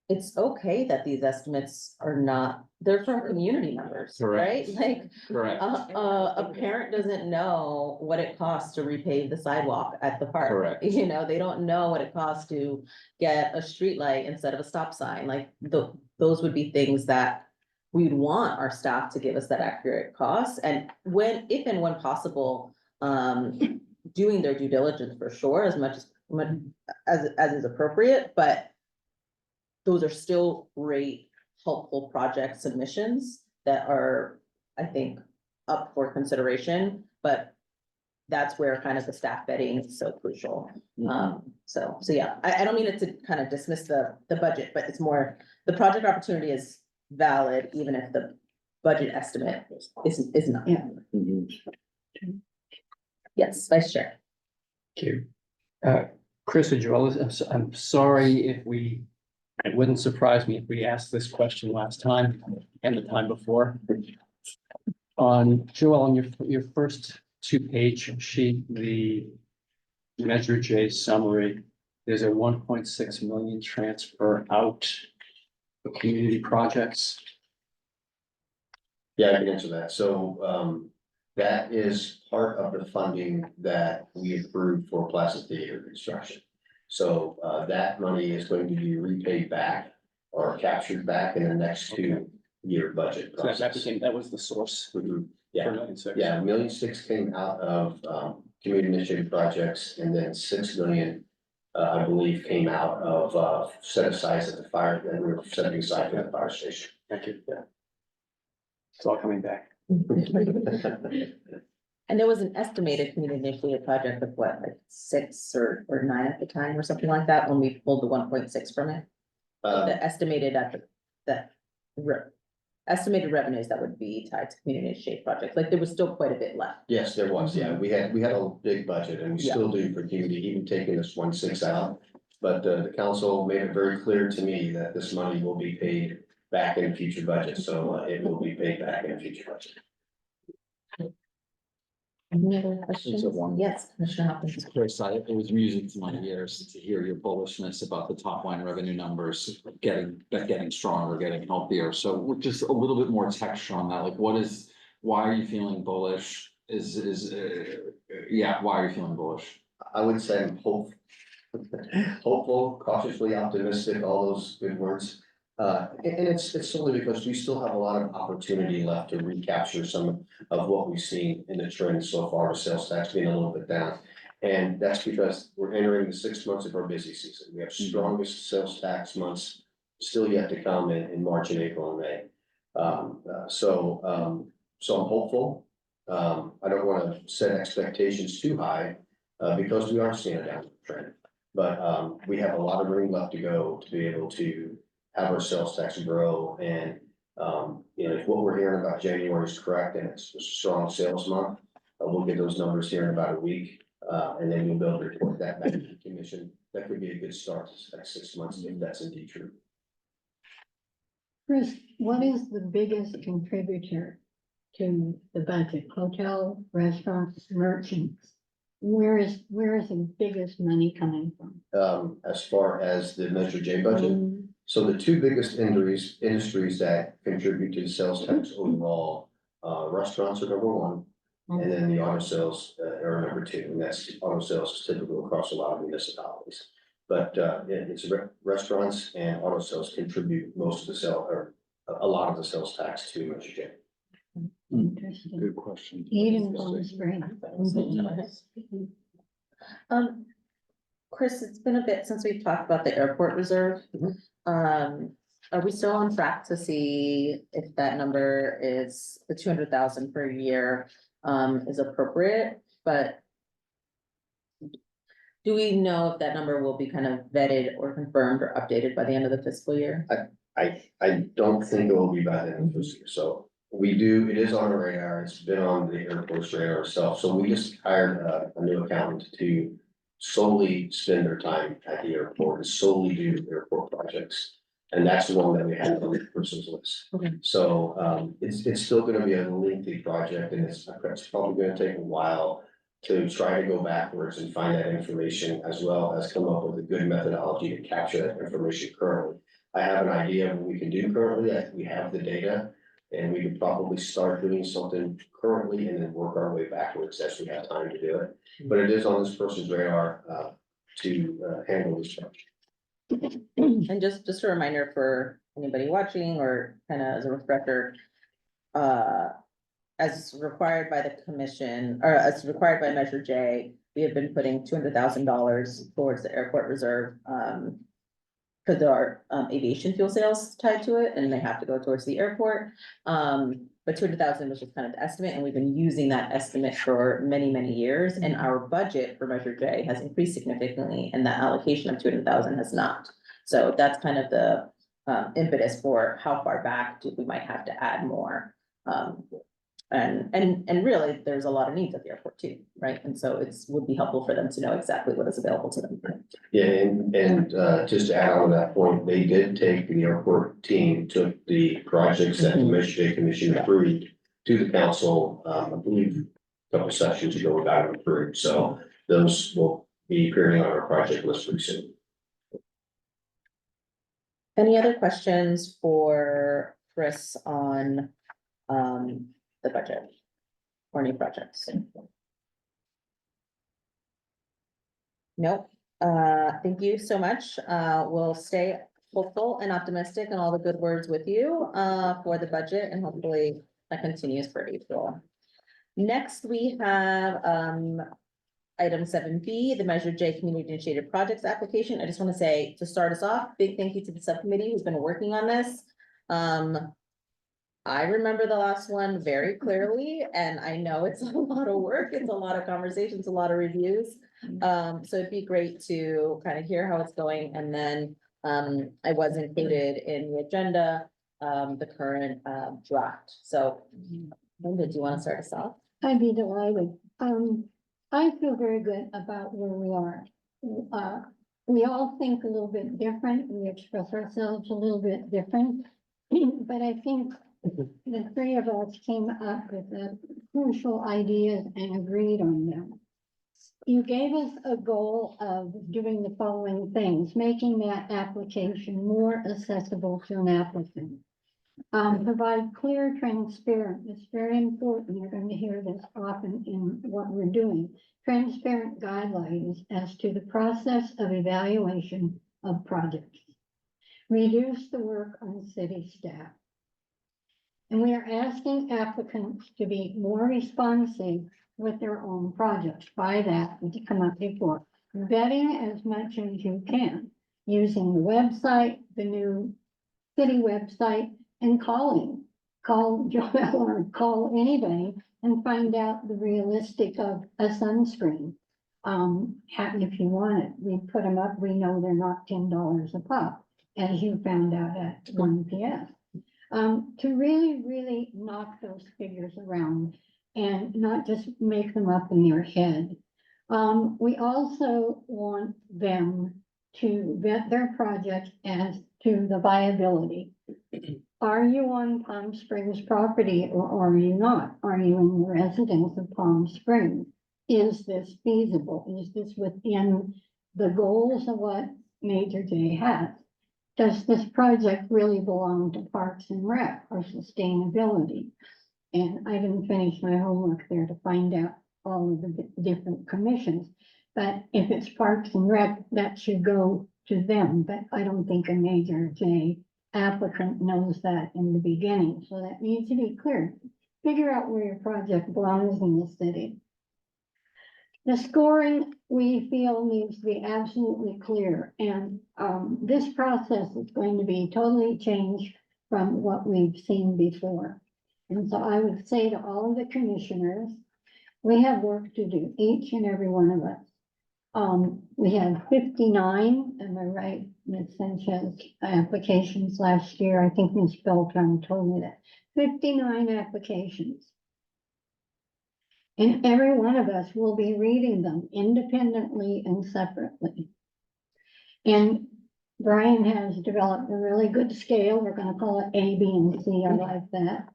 it's okay that these estimates are not, they're from community members, right? Correct. Like, Correct, a parent doesn't know what it costs to repave the sidewalk at the park. Correct. They don't know what it costs to get a street light instead of a stop sign. Like, those would be things that we'd want our staff to give us that accurate cost. And if and when possible, doing their due diligence for sure, as much as is appropriate, but those are still great, helpful project submissions that are, I think, up for consideration, but that's where kind of the staff vetting is so crucial. So yeah, I don't mean it to kind of dismiss the budget, but it's more, the project opportunity is valid, even if the budget estimate is not. Yeah. Yes, Vice Chair. Thank you. Chris and Joel, I'm sorry it wouldn't surprise me if we asked this question last time and the time before. On Joel, on your first 2-page sheet, the Measure J summary, there's a 1.6 million transfer out for community projects. Yeah, I can answer that. So, That is part of the funding that we approved for Plaza Theater construction. So, that money is going to be repaid back or captured back in the next 2-year budget So that process. became, that was the source. Mhm. for Yeah, 9.6. yeah, 1,600,000 came out of, community initiative projects, and then 6 million, I believe, came out of, set aside at the fire, and we were setting aside for the fire station. Thank you. Yeah. It's all coming back. And there was an estimated community initiative project of what, like 6 or 9 at the time or something like that, when we pulled the 1.6 from it. The estimated at the estimated revenues that would be tied to community initiative projects, like there was still quite a bit left. Yes, there was, yeah, we had a big budget, and we still do for community, even taking this 1.6 out. But, the council made it very clear to me that this money will be paid back in future budgets, so, it will be paid back in future budget. Any other questions? one. Yes, Commissioner Hopkins. Chris, it was music to my ears to hear your bullishness about the top line revenue numbers getting stronger, getting healthier. So with just a little bit more texture on that, like why are you feeling bullish? Why are you feeling bullish? I would say I'm hopeful, cautiously optimistic, all those good words. And it's solely because we still have a lot of opportunity left to recapture some of what we've seen in the trend so far, with sales tax being a little bit down. And that's because we're entering the 6 months of our busy season. We have strongest sales tax months still yet to come in March and April and May. So I'm hopeful. I don't want to set expectations too high, because we are seeing a downward trend. But, we have a lot of room left to go to be able to have our sales tax grow, and, if what we're hearing about January is correct, and it's a strong sales month, we'll get those numbers here in about a week, and then we'll be able to report that back to the commission. That could be a good start to the next 6 months, if that's indeed true. Chris, what is the biggest contributor to the budget? Hotel, restaurants, merchants? Where is the biggest money coming from? As far as the Measure J budget, so the 2 biggest industries that contribute to the sales tax overall, restaurants are number 1. And then the auto sales are number 2, and that's auto sales is typical across a lot of municipalities. But it's restaurants and auto sales contribute most of the sale, or a lot of the sales tax to Measure J. Interesting. Good question. Even Palm Springs. Chris, it's been a bit since we've talked about the airport reserve. Are we still on track to see if that number is the 200,000 per year, is appropriate? But do we know if that number will be kind of vetted or confirmed or updated by the end of the fiscal year? I don't think it will be by the end of this year, so it is on our radar, it's been on the airport's radar itself, so we just hired a new accountant to solely spend their time at the airport and solely do airport projects. And that's the one that we have on the person's list. Okay. So, it's still gonna be a lengthy project, and it's probably gonna take a while to try to go backwards and find that information, as well as come up with a good methodology to capture that information currently. I have an idea of what we can do currently, we have the data, and we could probably start doing something currently and then work our way backwards as we have time to do it. But it is on this person's radar, to handle this project. And just a reminder for anybody watching, or kind of as a refresher, as required by the commission, or as required by Measure J, we have been putting $200,000 towards the airport reserve, because there are aviation fuel sales tied to it, and they have to go towards the airport. But 200,000 was just kind of the estimate, and we've been using that estimate for many, many years, and our budget for Measure J has increased significantly, and the allocation of 200,000 has not. So that's kind of the impetus for how far back we might have to add more. And really, there's a lot of needs at the airport too, right? And so would be helpful for them to know exactly what is available to them. Yeah, and just to add on to that point, they did take, the airport team took the projects that the Measure J Commission approved to the council, I believe, a couple sessions ago, we got them approved, so those will be appearing on our project list pretty soon. Any other questions for Chris on the budget? for new projects? Nope. Thank you so much. We'll stay hopeful and optimistic and all the good words with you, for the budget, and hopefully that continues for April. Next, we have, item 7B, the Measure J Community Initiated Projects application. I just want to say, to start us off, big thank you to the subcommittee who's been working on this. I remember the last one very clearly, and I know it's a lot of work, it's a lot of conversations, a lot of reviews. So it'd be great to kind of hear how it's going, and then, I was included in the agenda, the current, draft. So, Linda, do you want to start us off? I'd be delighted. I feel very good about where we are. We all think a little bit different, we express ourselves a little bit different. But I think the three of us came up with the crucial ideas and agreed on them. You gave us a goal of doing the following things: making that application more accessible to an applicant. Provide clear, transparent, it's very important, you're going to hear this often in what we're doing, transparent guidelines as to the process of evaluation of projects. Reduce the work on city staff. And we are asking applicants to be more responsive with their own projects. By that, to come up before, vetting as much as you can, using the website, the new city website, and call Joel or call anybody and find out the realistic of a sunscreen. If you want it, we put them up, we know they're not $10 a pop, as you found out at 1PS. To really knock those figures around and not just make them up in your head. We also want them to vet their project as to the viability. Are you on Palm Springs property or are you not? Are you in the residence of Palm Springs? Is this feasible? Is this within the goals of what Major J has? Does this project really belong to Parks and Rec or sustainability? And I didn't finish my homework there to find out all of the different commissions. But if it's Parks and Rec, that should go to them. But I don't think a Major J applicant knows that in the beginning. So that needs to be clear. Figure out where your project belongs in the city. The scoring, we feel, needs to be absolutely clear. And this process is going to be totally changed from what we've seen before. And so I would say to all of the commissioners, we have work to do, each and every one of us. We had 59, am I right, Ms. Sanchez, applications last year. I think Ms. Beltran told me that. 59 applications. And every one of us will be reading them independently and separately. And Brian has developed a really good scale. We're going to call it A, B, and C. I like that.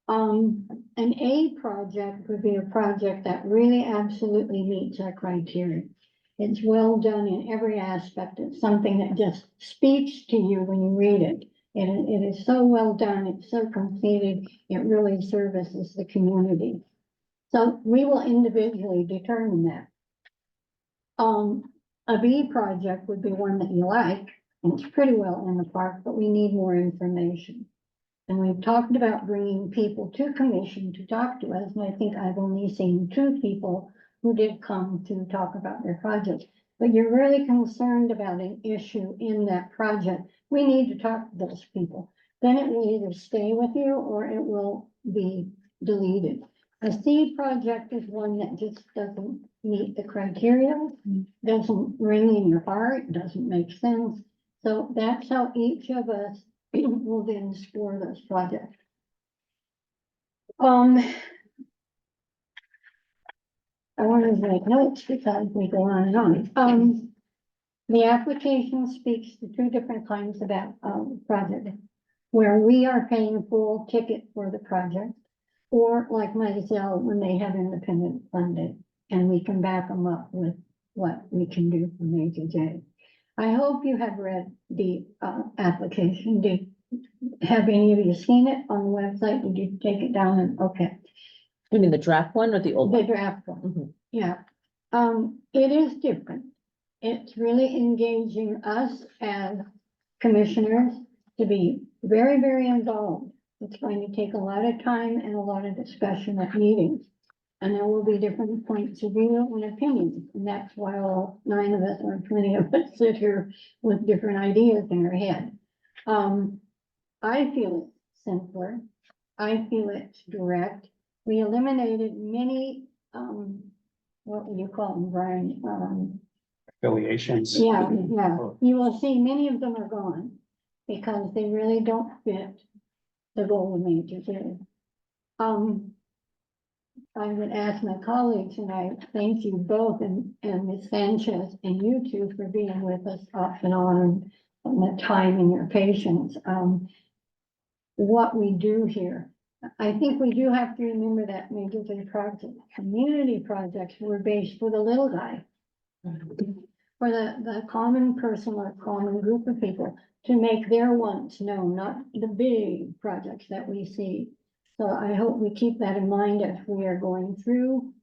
An A project would be a project that really absolutely meets our criteria. It's well done in every aspect. It's something that just speaks to you when you read it. And it is so well done. It's so completed. It really services the community. So we will individually determine that. A B project would be one that you like, and it's pretty well in the park, but we need more information. And we've talked about bringing people to commission to talk to us, and I think I've only seen 2 people who did come to talk about their project. But you're really concerned about an issue in that project. We need to talk to those people. Then it will either stay with you or it will be deleted. A C project is one that just doesn't meet the criteria, doesn't ring in your heart, doesn't make sense. So that's how each of us will then score those projects. I wanted to make notes because we go on and on. The application speaks to 2 different kinds of project, where we are paying full ticket for the project, or like Mizell, when they have independent funding, and we can back them up with what we can do for Major J. I hope you have read the application. Have any of you seen it on the website? Did you take it down? Okay. You mean the draft one or the old the one? draft one. Mhm. Yeah, it is different. It's really engaging us as commissioners to be very, very involved. It's going to take a lot of time and a lot of discussion at meetings. And there will be different points of view and opinions, and that's why all 9 of us or 20 of us sit here with different ideas in our head. I feel it's simpler. I feel it's direct. We eliminated many, what would you call them, Brian? Affiliations. Yeah, you will see many of them are gone because they really don't fit the goal of major city. I would ask my colleagues, and I thank you both and Ms. Sanchez and you two for being with us off and on and the time and your patience. What we do here, I think we do have to remember that major city project, community projects were based for the little guy. For the common person or common group of people to make their wants known, not the big projects that we see. So I hope we keep that in mind as we are going through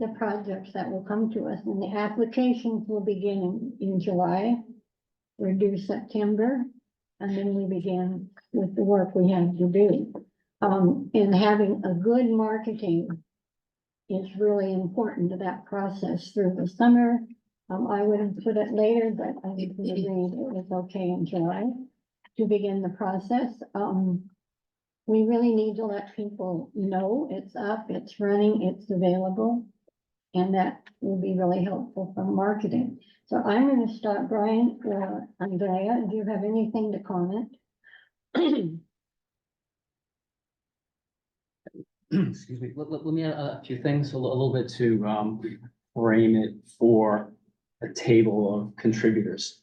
the projects that will come to us, and the applications will begin in July. We're due September, and then we begin with the work we have to do. And having a good marketing is really important to that process through the summer. I would have put it later, but I think we agreed it was okay in July to begin the process. We really need to let people know it's up, it's running, it's available. And that will be really helpful for marketing. So I'm going to stop. Brian or Andrea, do you have anything to comment? Excuse me, let me add a few things, a little bit to frame it for a table of contributors.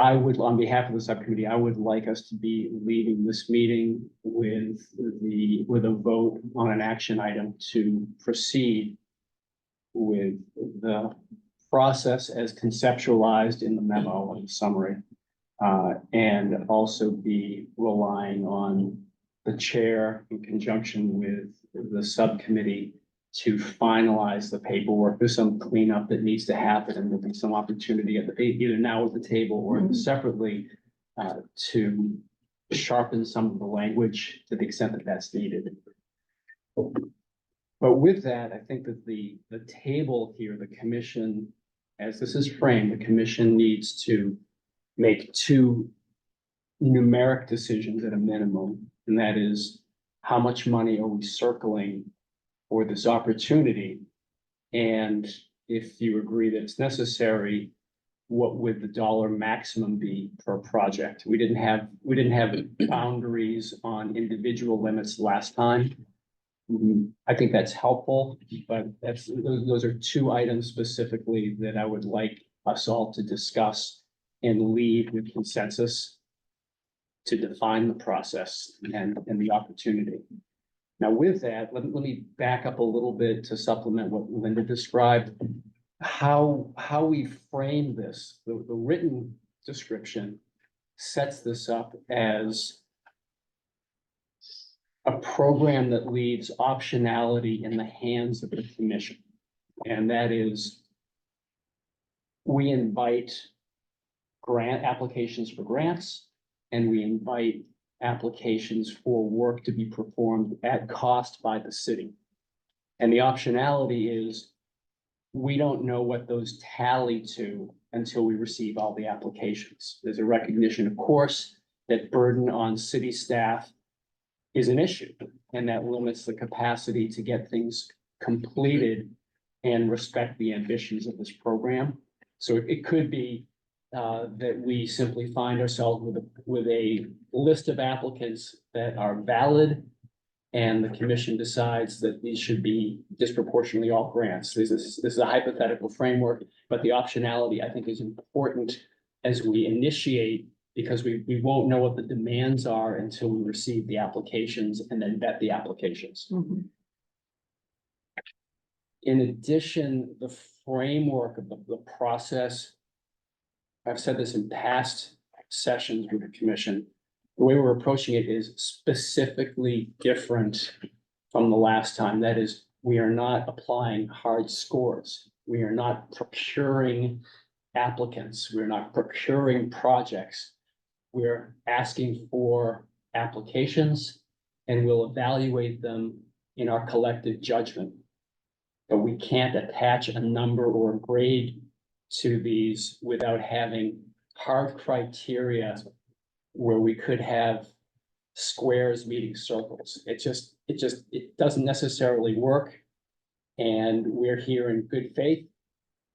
I would, on behalf of the subcommittee, I would like us to be leading this meeting with a vote on an action item to proceed with the process as conceptualized in the memo and summary. And also be relying on the chair in conjunction with the subcommittee to finalize the paperwork. There's some cleanup that needs to happen, and there'll be some opportunity either now at the table or separately to sharpen some of the language to the extent that that's needed. But with that, I think that the table here, the commission, as this is framed, the commission needs to make 2 numeric decisions at a minimum, and that is how much money are we circling for this opportunity? And if you agree that it's necessary, what would the dollar maximum be per project? We didn't have boundaries on individual limits last time. I think that's helpful, but those are 2 items specifically that I would like us all to discuss and lead with consensus to define the process and the opportunity. Now, with that, let me back up a little bit to supplement what Linda described. How we frame this, the written description sets this up as a program that leaves optionality in the hands of the commission. And that is, we invite grant applications for grants, and we invite applications for work to be performed at cost by the city. And the optionality is, we don't know what those tally to until we receive all the applications. There's a recognition, of course, that burden on city staff is an issue, and that limits the capacity to get things completed and respect the ambitions of this program. So it could be that we simply find ourselves with a list of applicants that are valid, and the commission decides that these should be disproportionately all grants. This is a hypothetical framework, but the optionality, I think, is important as we initiate, because we won't know what the demands are until we receive the applications and then vet the applications. In addition, the framework of the process, I've said this in past sessions with the commission, the way we're approaching it is specifically different from the last time. That is, we are not applying hard scores. We are not procuring applicants. We're not procuring projects. We're asking for applications and we'll evaluate them in our collective judgment. But we can't attach a number or a grade to these without having hard criteria where we could have squares meeting circles. It doesn't necessarily work. And we're here in good faith.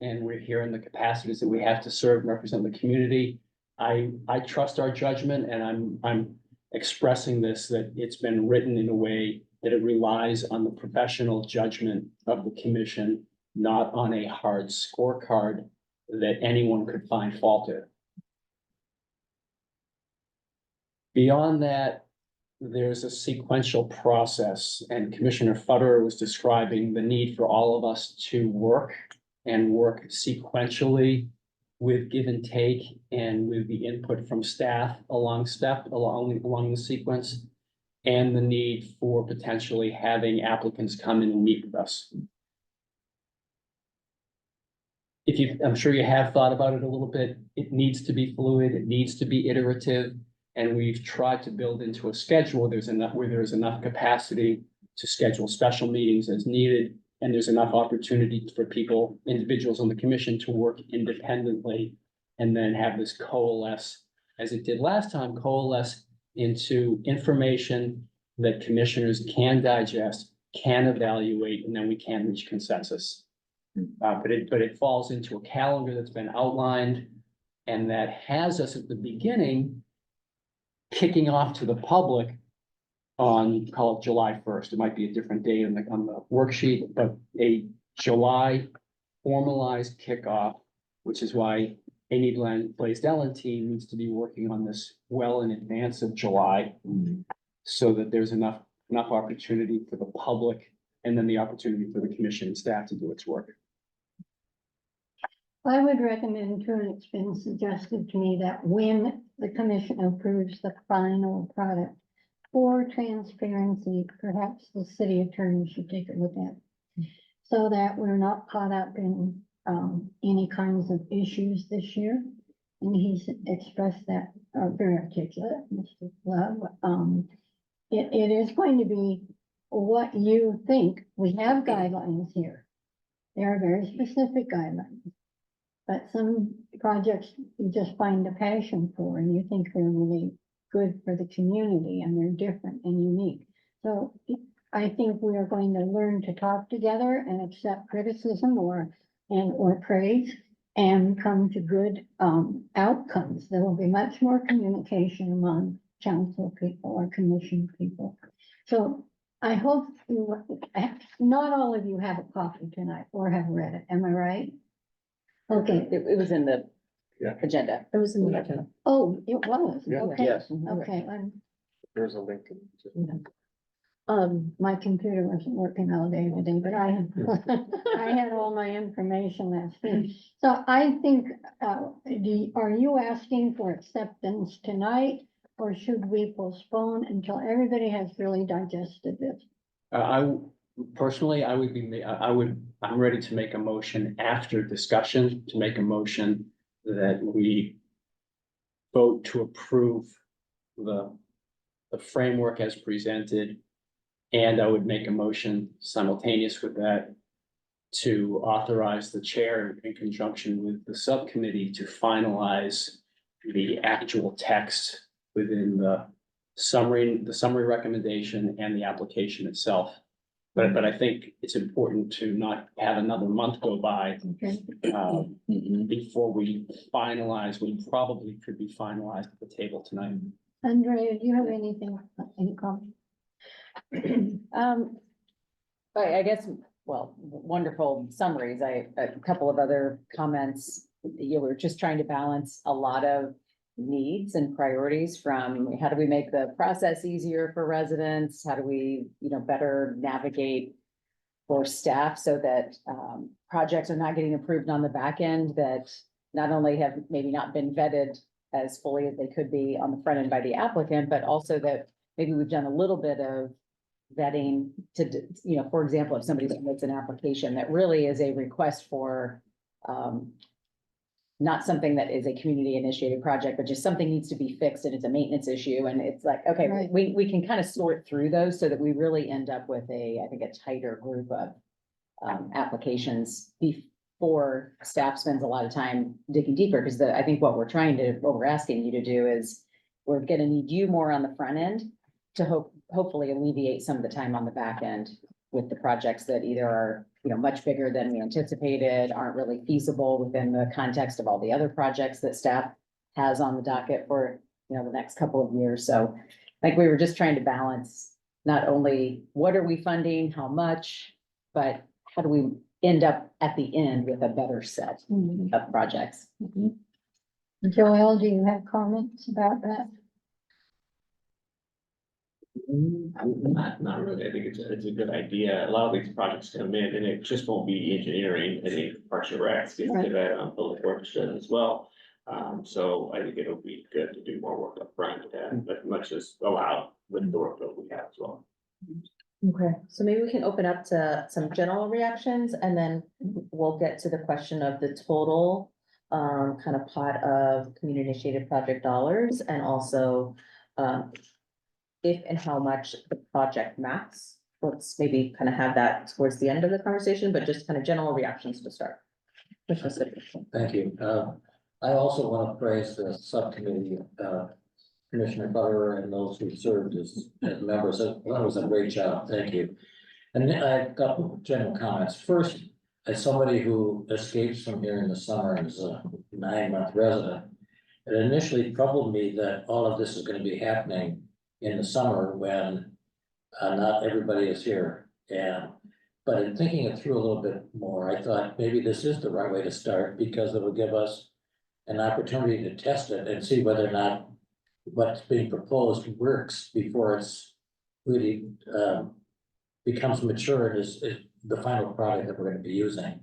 And we're here in the capacities that we have to serve and represent the community. I trust our judgment and I'm expressing this, that it's been written in a way that it relies on the professional judgment of the commission, not on a hard scorecard that anyone could find fault in. Beyond that, there's a sequential process, and Commissioner Futter was describing the need for all of us to work sequentially with give and take and with the input from staff along the sequence, and the need for potentially having applicants come in and meet with us. I'm sure you have thought about it a little bit. It needs to be fluid, it needs to be iterative, and we've tried to build into a schedule where there's enough capacity to schedule special meetings as needed. And there's enough opportunity for individuals on the commission to work independently and then have this coalesce, as it did last time, coalesce into information that commissioners can digest, can evaluate, and then we can reach consensus. But it falls into a calendar that's been outlined and that has us at the beginning kicking off to the public on, call it July 1st. It might be a different date on the worksheet, but a July formalized kickoff, which is why Amy Blaisdell and team needs to be working on this well in advance of July, so that there's enough opportunity for the public and then the opportunity for the commission and staff to do its work. I would recommend, too, and it's been suggested to me, that when the commission approves the final product, for transparency, perhaps the city attorney should take a look at, so that we're not caught up in any kinds of issues this year. And he's expressed that very articulate, Mr. Love. It is going to be what you think. We have guidelines here. There are very specific guidelines. But some projects you just find a passion for and you think they're really good for the community and they're different and unique. So I think we are going to learn to talk together and accept criticism or praise and come to good outcomes. There will be much more communication among council people or commission people. So I hope not all of you have a copy tonight or have read it. Am I right? Okay. It was in the Yeah. agenda. It was in the agenda. Oh, it was. Yeah. Okay. Yes. Okay. There's a link. My computer wasn't working all day today, but I had all my information last week. So I think, are you asking for acceptance tonight? Or should we postpone until everybody has really digested this? I'm ready to make a motion after discussion, to make a motion that we vote to approve the framework as presented. And I would make a motion simultaneous with that to authorize the chair in conjunction with the subcommittee to finalize the actual text within the summary recommendation and the application itself. But I think it's important to not have another month go by Okay. Mm-hmm. before we finalize. We probably could be finalized at the table tonight. Andrea, do you have anything, any comment? I guess, well, wonderful summaries. A couple of other comments. You were just trying to balance a lot of needs and priorities, from how do we make the process easier for residents? How do we, better navigate for staff so that projects are not getting approved on the back end that not only have maybe not been vetted as fully as they could be on the front end by the applicant, but also that maybe we've done a little bit of vetting to, you know, for example, if somebody submits an application that really is a request for, not something that is a community initiated project, but just something needs to be fixed and it's a maintenance issue. And it's like, okay, Right. we can kind of sort through those so that we really end up with I think a tighter group of applications before staff spends a lot of time digging deeper. Because I think what we're asking you to do is we're gonna need you more on the front end to hopefully alleviate some of the time on the back end with the projects that either are, you know, much bigger than we anticipated, aren't really feasible within the context of all the other projects that staff has on the docket for, you know, the next couple of years. So I think we were just trying to balance not only what are we funding, how much, but how do we end up at the end with a better set Mhm. of projects? Mhm. Joel, do you have comments about that? Not really. I think it's a good idea. A lot of these projects come in and it just won't be engineering, I think Parks and Recs, get Right. that public works done as well. So I think it'll be good to do more work up front and but much as allowed with the work that we have as well. Okay, so maybe we can open up to some general reactions and then we'll get to the question of the total kind of pot of community initiated project dollars and also if and how much the project max. Let's maybe kind of have that towards the end of the conversation, but just kind of general reactions to start. Commissioner Sibley. Thank you. I also want to praise the subcommittee, Commissioner Butler and those who served as members. That was a great job. Thank you. And then I have a couple of general comments. First, as somebody who escapes from here in the summer as a 9-month resident, it initially troubled me that all of this is going to be happening in the summer when not everybody is here. But in thinking it through a little bit more, I thought maybe this is the right way to start because it will give us an opportunity to test it and see whether or not what's being proposed works before it's really becomes mature and is the final product that we're going to be using.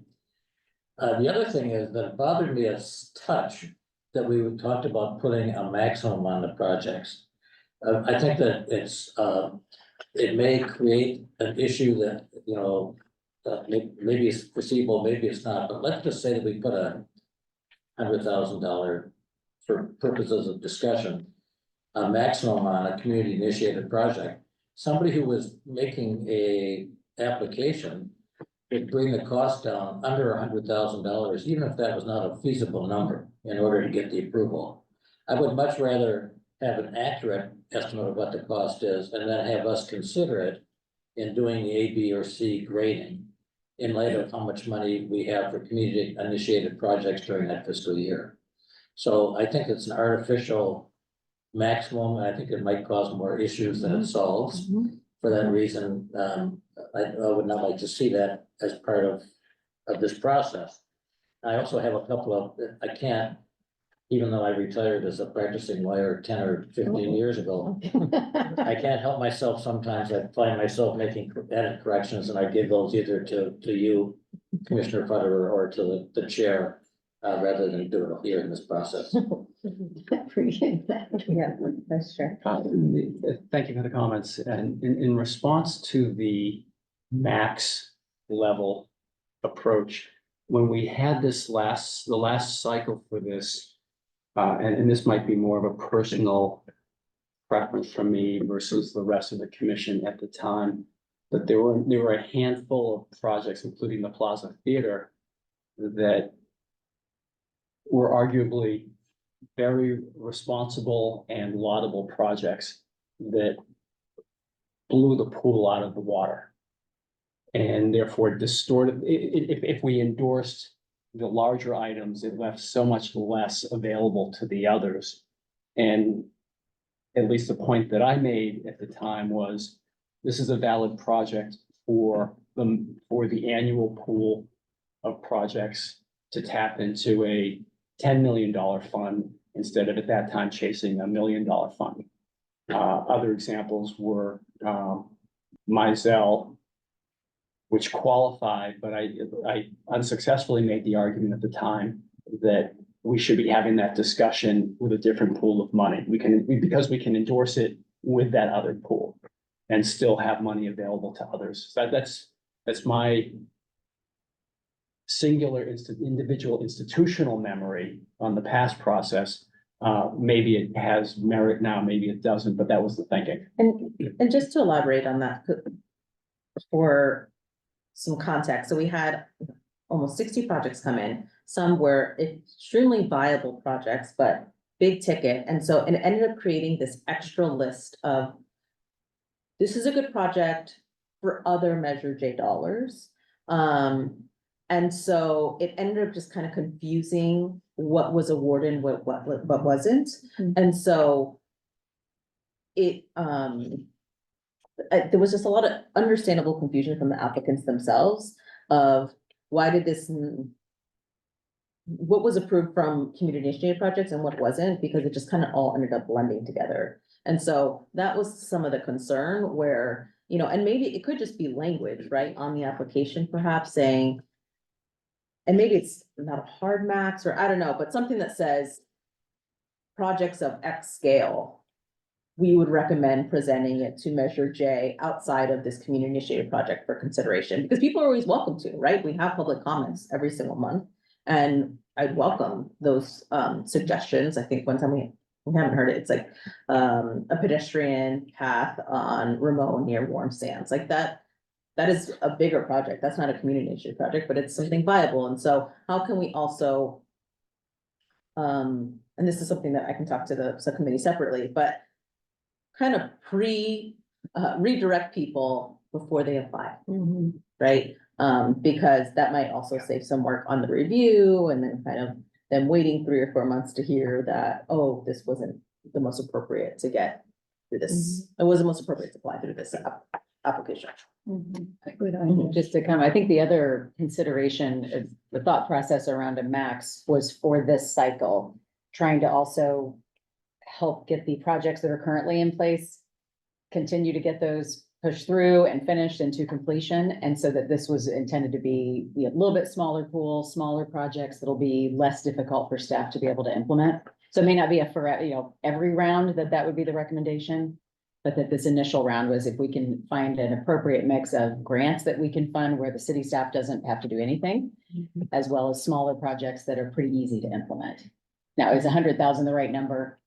The other thing is that it bothered me a touch that we talked about putting a maximum on the projects. I think that it may create an issue that, you know, maybe it's foreseeable, maybe it's not, but let's just say that we put $100,000 for purposes of discussion, a maximum on a community initiated project. Somebody who was making a application would bring the cost down under $100,000, even if that was not a feasible number in order to get the approval. I would much rather have an accurate estimate of what the cost is and then have us consider it in doing the A, B, or C grading in light of how much money we have for community initiated projects during that fiscal year. So I think it's an artificial maximum, and I think it might cause more issues than it solves. For that reason, I would not like to see that as part of this process. I also have a couple of, I can't, even though I retired as a practicing lawyer 10 or 15 years ago, I can't help myself. Sometimes I find myself making edit corrections and I give those either to you, Commissioner Federer, or to the chair, rather than do it here in this process. Appreciate that. Yeah, that's true. Thank you for the comments. And in response to the max level approach, when we had the last cycle for this, and this might be more of a personal preference from me versus the rest of the commission at the time, but there were a handful of projects, including the Plaza Theater, that were arguably very responsible and laudable projects that blew the pool out of the water. And therefore distorted, if we endorsed the larger items, it left so much less available to the others. And at least the point that I made at the time was, this is a valid project for the annual pool of projects to tap into a $10 million fund instead of at that time chasing $1 million fund. Other examples were Mizell, which qualified, but I unsuccessfully made the argument at the time that we should be having that discussion with a different pool of money. Because we can endorse it with that other pool. and still have money available to others. That's my singular individual institutional memory on the past process. Maybe it has merit now, maybe it doesn't, but that was the thinking. And just to elaborate on that, for some context, so we had almost 60 projects come in. Some were extremely viable projects, but big ticket. And so it ended up creating this extra list of, this is a good project for other Measure J dollars. And so it ended up just kind of confusing what was awarded and what wasn't. Mhm. And so it, there was just a lot of understandable confusion from the applicants themselves of why did this, what was approved from community initiated projects and what wasn't, because it just kind of all ended up blending together. And so that was some of the concern where, you know, and maybe it could just be language, right, on the application perhaps saying, and maybe it's not a hard max or I don't know, but something that says projects of X scale, we would recommend presenting it to Measure J outside of this community initiated project for consideration, because people are always welcome to, right? We have public comments every single month. And I'd welcome those suggestions. I think one time we haven't heard it, it's like a pedestrian path on remote near warm sands, like that. That is a bigger project. That's not a community initiative project, but it's something viable. And so how can we also, and this is something that I can talk to the subcommittee separately, but kind of redirect people before they apply, right? Because that might also save some work on the review and then kind of them waiting 3 or 4 months to hear that, oh, this wasn't the most appropriate to get through this. It wasn't most appropriate to apply through this application. Good idea. Just to come, I think the other consideration is the thought process around a max was for this cycle, trying to also help get the projects that are currently in place, continue to get those pushed through and finished into completion. And so that this was intended to be a little bit smaller pool, smaller projects that'll be less difficult for staff to be able to implement. So it may not be a for, you know, every round that would be the recommendation, but that this initial round was if we can find an appropriate mix of grants that we can fund where the city staff doesn't have to do anything, as well as smaller projects that are pretty easy to implement. Now, is 100,000 the right number?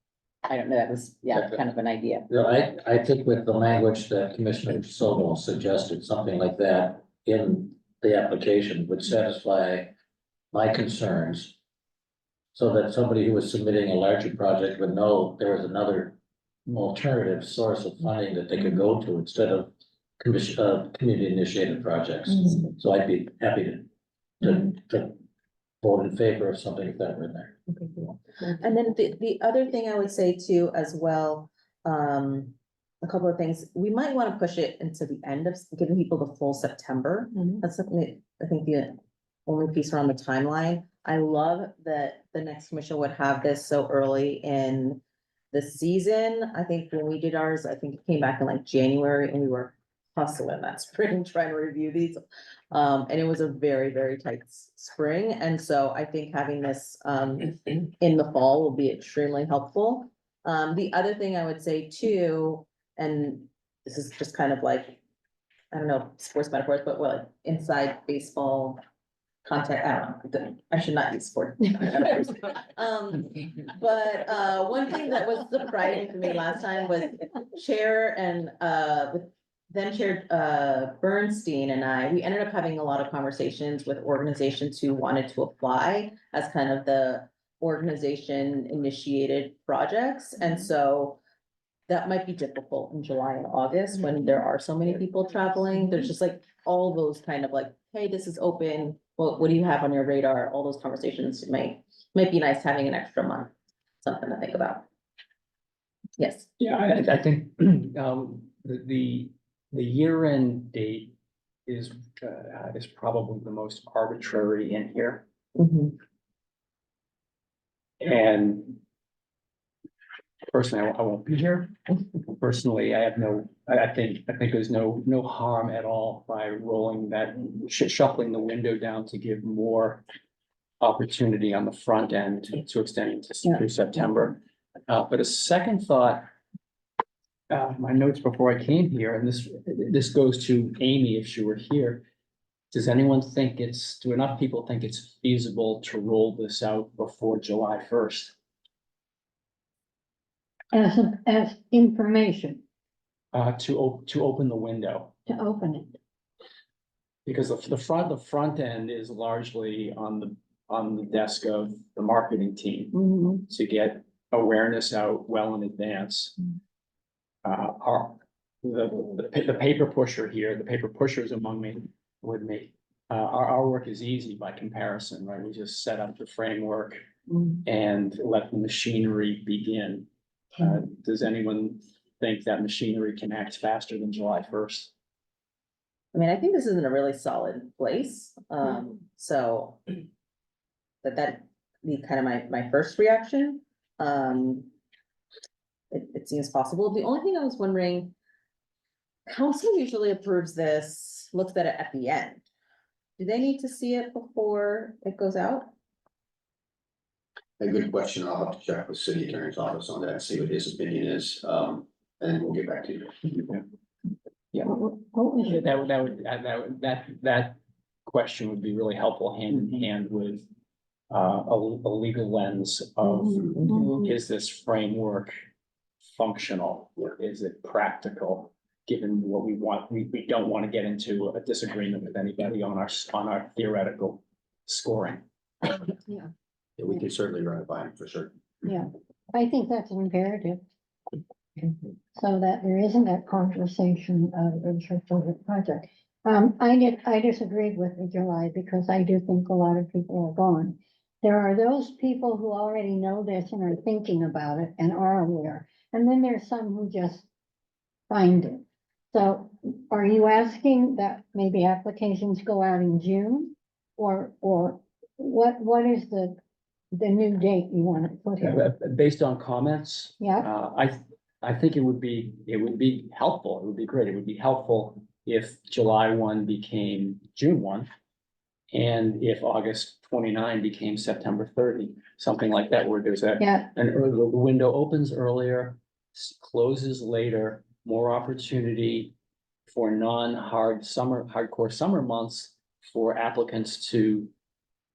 I don't know. That was, kind of an idea. You know, I think with the language that Commissioner Sobel suggested, something like that in the application would satisfy my concerns. So that somebody who was submitting a larger project would know there was another alternative source of funding that they could go to instead of community initiated projects. So I'd be happy to vote in favor of something if that were in there. Okay, cool. And then the other thing I would say too, as well, a couple of things, we might want to push it into the end of giving people the full September. That's something that I think the only piece around the timeline. I love that the next commission would have this so early in the season. I think when we did ours, I think it came back in like January and we were hustling that spring trying to review these. And it was a very, very tight spring. And so I think having this in the fall will be extremely helpful. The other thing I would say too, and this is just kind of like, I don't know, sports metaphors, but what, inside baseball context, I don't know, I should not use sport. metaphors. But one thing that was surprising for me last time was Chair and with then Chair Bernstein and I, we ended up having a lot of conversations with organizations who wanted to apply as kind of the organization initiated projects. And so that might be difficult in July and August when there are so many people traveling. There's just like all those kind of like, hey, this is open. Well, what do you have on your radar? All those conversations might be nice having an extra month, something to think about. Yes. Yeah, I think, the year-end date is probably the most arbitrary in here. And personally, I won't be here. Personally, I have I think there's no harm at all by rolling that, shuffling the window down to give more opportunity on the front end to extend through September. But a second thought, my notes before I came here, and this goes to Amy if she were here. Does anyone think do enough people think it's feasible to roll this out before July 1st? as information To open the window, to open it. because the front end is largely on the desk of the marketing team Mhm. to get awareness out well in advance. The paper pusher here, the paper pushers among me, with me, our work is easy by comparison, right? We just set up the framework Mhm. and let the machinery begin. Does anyone think that machinery can act faster than July 1st? I mean, I think this is in a really solid place, so. That be kind of my first reaction, it seems possible. The only thing I was wondering. Council usually approves this, looks at it at the end. Do they need to see it before it goes out? A good question. I'll have to check with city attorney's office on that, and see what his opinion is, and we'll get back to you. Yeah. What was it? That question would be really helpful hand in hand with a legal lens of, Mhm. is this framework functional? Is it practical? Given what we want, we don't want to get into a disagreement with anybody on our theoretical scoring. Yeah, Yeah, we can certainly run it by him for sure. yeah, I think that's imperative. So that there isn't that conversation of interest over the project. I disagreed with the July because I do think a lot of people are gone. There are those people who already know this and are thinking about it and are aware, and then there's some who just find it. So are you asking that maybe applications go out in June? Or what is the new date you want to put here? Based on comments, Yeah, I think it would be helpful. It would be great. It would be helpful if July 1 became June 1. And if August 29 became September 30, something like that, where there's yeah, the window opens earlier, closes later, more opportunity for hardcore summer months for applicants to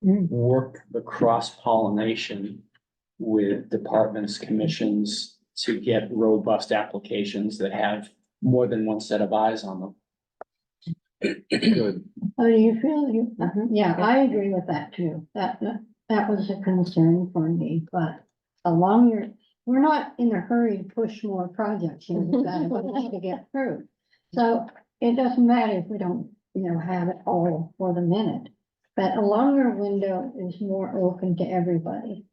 Mm. work the cross pollination with departments, commissions to get robust applications that have more than one set of eyes on them. Good. how do you feel? Yeah, I agree with that too. That was a concern for me, but the longer, we're not in a hurry to push more projects, here. We've got to get through. So it doesn't matter if we don't, have it all for the minute, but a longer window is more open to everybody.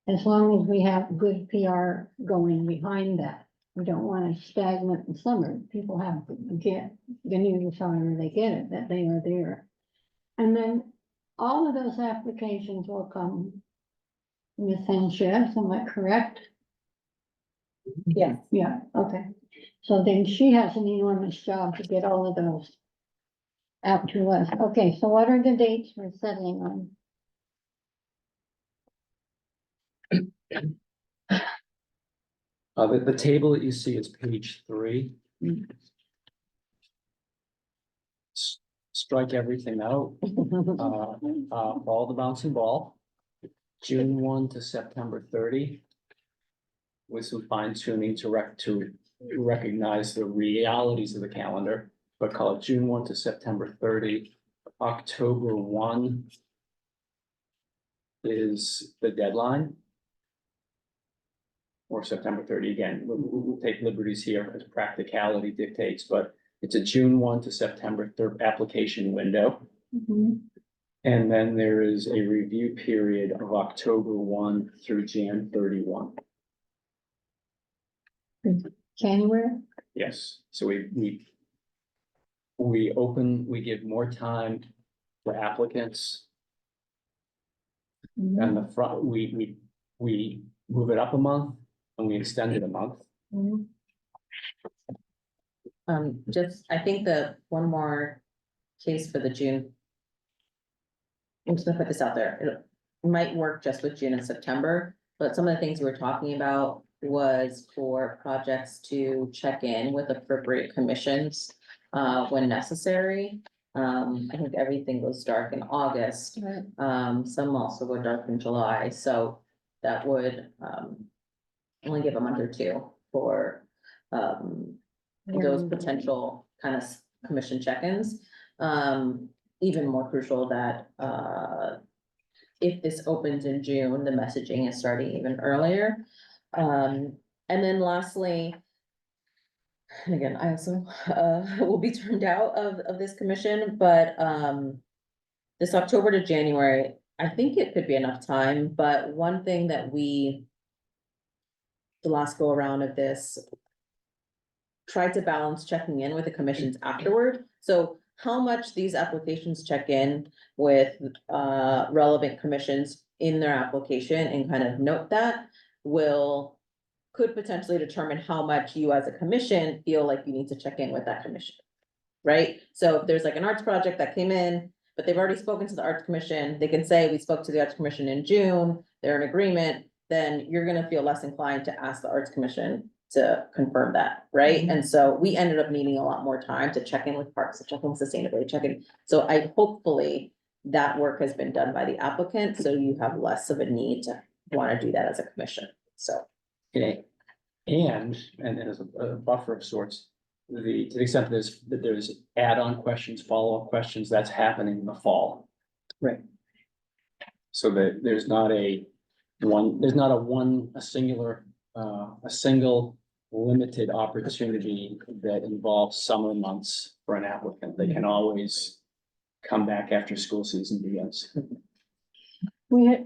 As long as we have good PR going behind that. We don't want a stagnant in summer. People have to get the news however they get it, that they are there. And then all of those applications will come with Sanchez, am I correct? Yes. Yeah, okay. So then she has an enormous job to get all of those out to us. Okay, so what are the dates we're settling on? The table that you see is page 3. Strike everything out, all the bouncing ball. June 1 to September 30. With some fine tuning to recognize the realities of the calendar, but call it June 1 to September 30. October 1 is the deadline. Or September 30 again, we'll take liberties here as practicality dictates, but it's a June 1 to September 3rd application window. Mhm. And then there is a review period of October 1 through Jan 31. January? Yes, so we give more time for applicants. Mhm. And the front, we move it up a month and we extend it a month. Mhm. I think the one more case for the June. I'm just gonna put this out there. It might work just with June and September, but some of the things we were talking about, was for projects to check in with appropriate commissions when necessary. I think everything goes dark in August. Some also go dark in July, so that would only give a month or two for those potential kind of commission check-ins. Even more crucial that if this opens in June, the messaging is starting even earlier. And then lastly, and again, I also will be turned out of this commission, but this October to January, I think it could be enough time, but one thing that the last go around of this tried to balance checking in with the commissions afterward. So how much these applications check in with relevant commissions in their application and kind of note that could potentially determine how much you as a commission feel like you need to check in with that commission. Right? So if there's like an arts project that came in, but they've already spoken to the Arts Commission, they can say, we spoke to the Arts Commission in June, they're in agreement, then you're gonna feel less inclined to ask the Arts Commission to confirm that, right? And so we ended up needing a lot more time to check in with parks, to check in with sustainability, check in. So hopefully that work has been done by the applicant, so you have less of a need to wanna do that as a commission, so. Okay. And as a buffer of sorts, to the extent that there's add-on questions, follow-up questions, that's happening in the fall. Right. So that there's not a single limited opportunity that involves summer months for an applicant. They can always come back after school season begins. We had,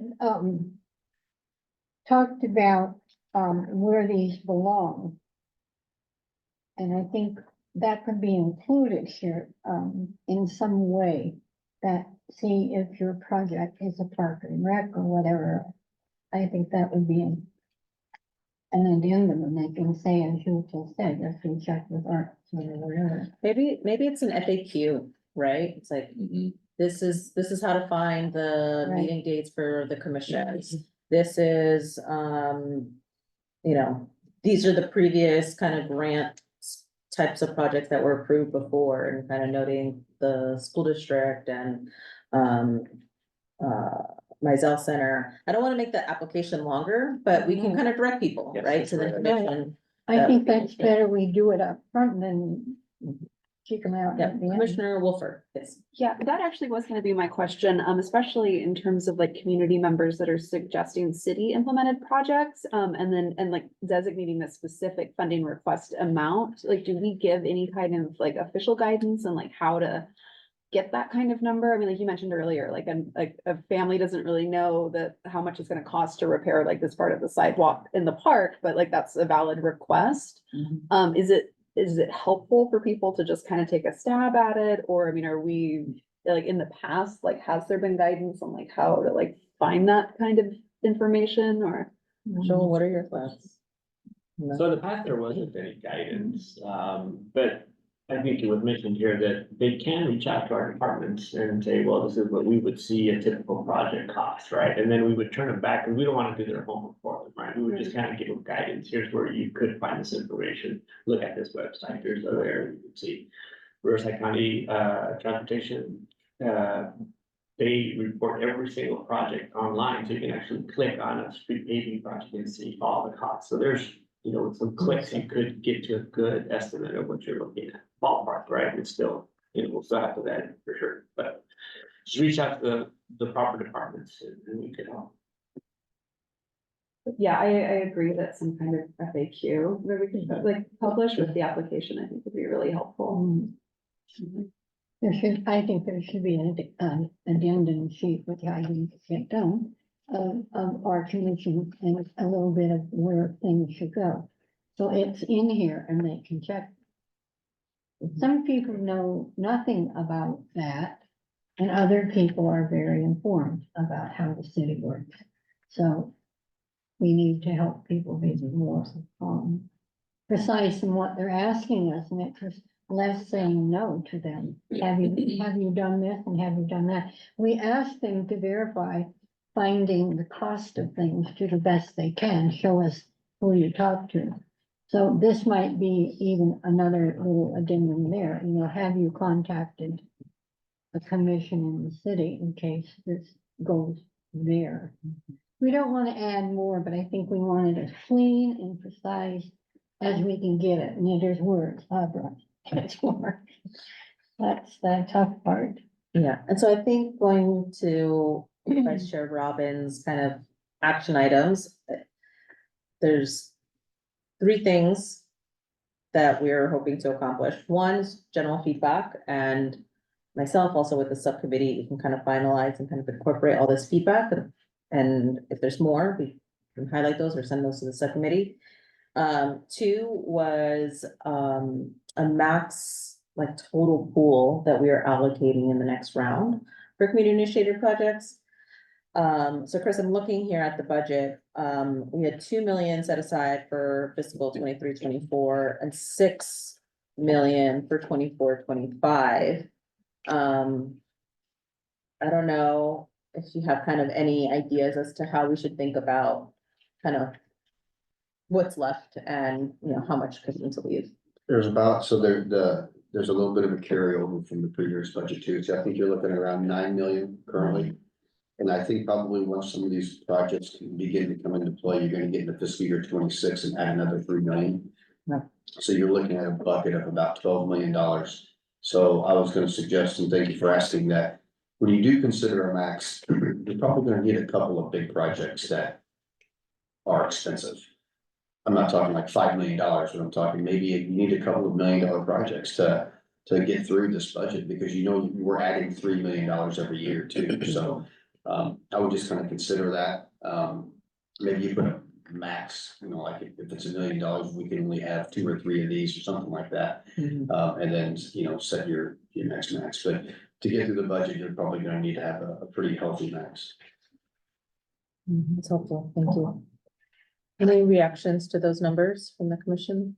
talked about, where these belong. And I think that could be included here, in some way. That, see if your project is a park and rec or whatever, I think that would be an addendum, and they can say, as you just said, if you check with arts or whatever. Maybe it's an FAQ, right? It's like, this is how to find the Right. meeting dates for the commissions. This is, you know, these are the previous kind of grant types of projects that were approved before, and kind of noting the school district and, Mizell Center. I don't want to make the application longer, but we can kind of direct people, Yes, right, that's to the right. commission. I think that's better, we do it up front than kick them out Yeah, at the end. Commissioner Wolfer, yes. Yeah, that actually was gonna be my question, especially in terms of like community members that are suggesting city implemented projects, and like designating the specific funding request amount. Like, do we give any kind of like official guidance on like how to get that kind of number? I mean, like you mentioned earlier, like a family doesn't really know that how much it's gonna cost to repair like this part of the sidewalk in the park, but like that's a valid request. Is it helpful for people to just kind of take a stab at it? Or, I mean, are we, like, in the past, like, has there been guidance on like how to like find that kind of information or? Joel, what are your thoughts? So in the past, there wasn't any guidance, but I think it was mentioned here that they can reach out to our departments and say, well, this is what we would see a typical project cost, right? And then we would turn them back, and we don't want to do their homework for them, right? We would just kind of give them guidance. Here's where you could find this information. Look at this website. There's other areas you can see. Riverside County, Transportation, they report every single project online, so you can actually click on a street paving project and see all the costs. So there's, with some clicks, you could get to a good estimate of what you're looking at. Ballpark, right? It's still, we'll still have to that for sure, but just reach out to the proper departments and we can help. Yeah, I agree that some kind of FAQ where we can like publish with the application, I think would be really helpful. I think there should be an addendum sheet with guidance get done of our commission and a little bit of where things should go. So it's in here and they can check. Some people know nothing about that, and other people are very informed about how the city works. So we need to help people be more precise in what they're asking us, and it's less saying no to them. Have you done this and have you done that? We ask them to verify finding the cost of things to the best they can, show us who you talk to. So this might be even another little addendum there, have you contacted a commission in the city in case this goes there? We don't want to add more, but I think we want it as clean and precise as we can get it. And there's words, Barbara, that's words. That's the tough part. Yeah, and so I think going to Vice Chair Robbins' kind of action items. There's 3 things that we're hoping to accomplish. One is general feedback, and myself also with the subcommittee, we can kind of finalize and kind of incorporate all this feedback. And if there's more, we can highlight those or send those to the subcommittee. 2 was a max like total pool that we are allocating in the next round for community initiated projects. So Chris, I'm looking here at the budget. We had 2 million set aside for fiscal 23-24 and 6 million for 24-25. I don't know if you have kind of any ideas as to how we should think about kind of what's left and, how much could need to leave. There's about, so there's a little bit of a carryover from the previous budget too, so I think you're looking at around 9 million currently. And I think probably once some of these projects can begin to come into play, you're gonna get into fiscal year 26 and add another 3 million. Yeah. So you're looking at a bucket of about $12 million. So I was gonna suggest, and thank you for asking that, when you do consider a max, you're probably gonna need a couple of big projects that are expensive. I'm not talking like $5 million, but I'm talking maybe you need a couple of $1 million projects to get through this budget, because we're adding $3 million every year too, so. I would just kind of consider that, maybe you put a max, like if it's $1 million, we can only have 2 or 3 of these or something like that. And then, set your next max, but to get through the budget, you're probably gonna need to have a pretty healthy max. That's helpful, thank you. Any reactions to those numbers from the commission?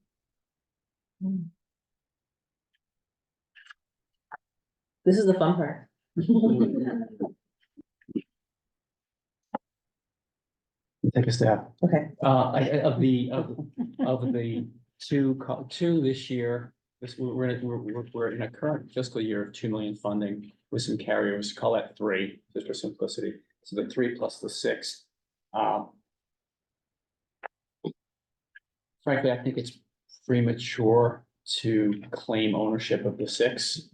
This is the fun part. Take a stab. Okay. Of the two this year, we're in a current fiscal year of 2 million funding with some carryovers, call that 3, just for simplicity. So the 3 plus the 6. Frankly, I think it's premature to claim ownership of the 6.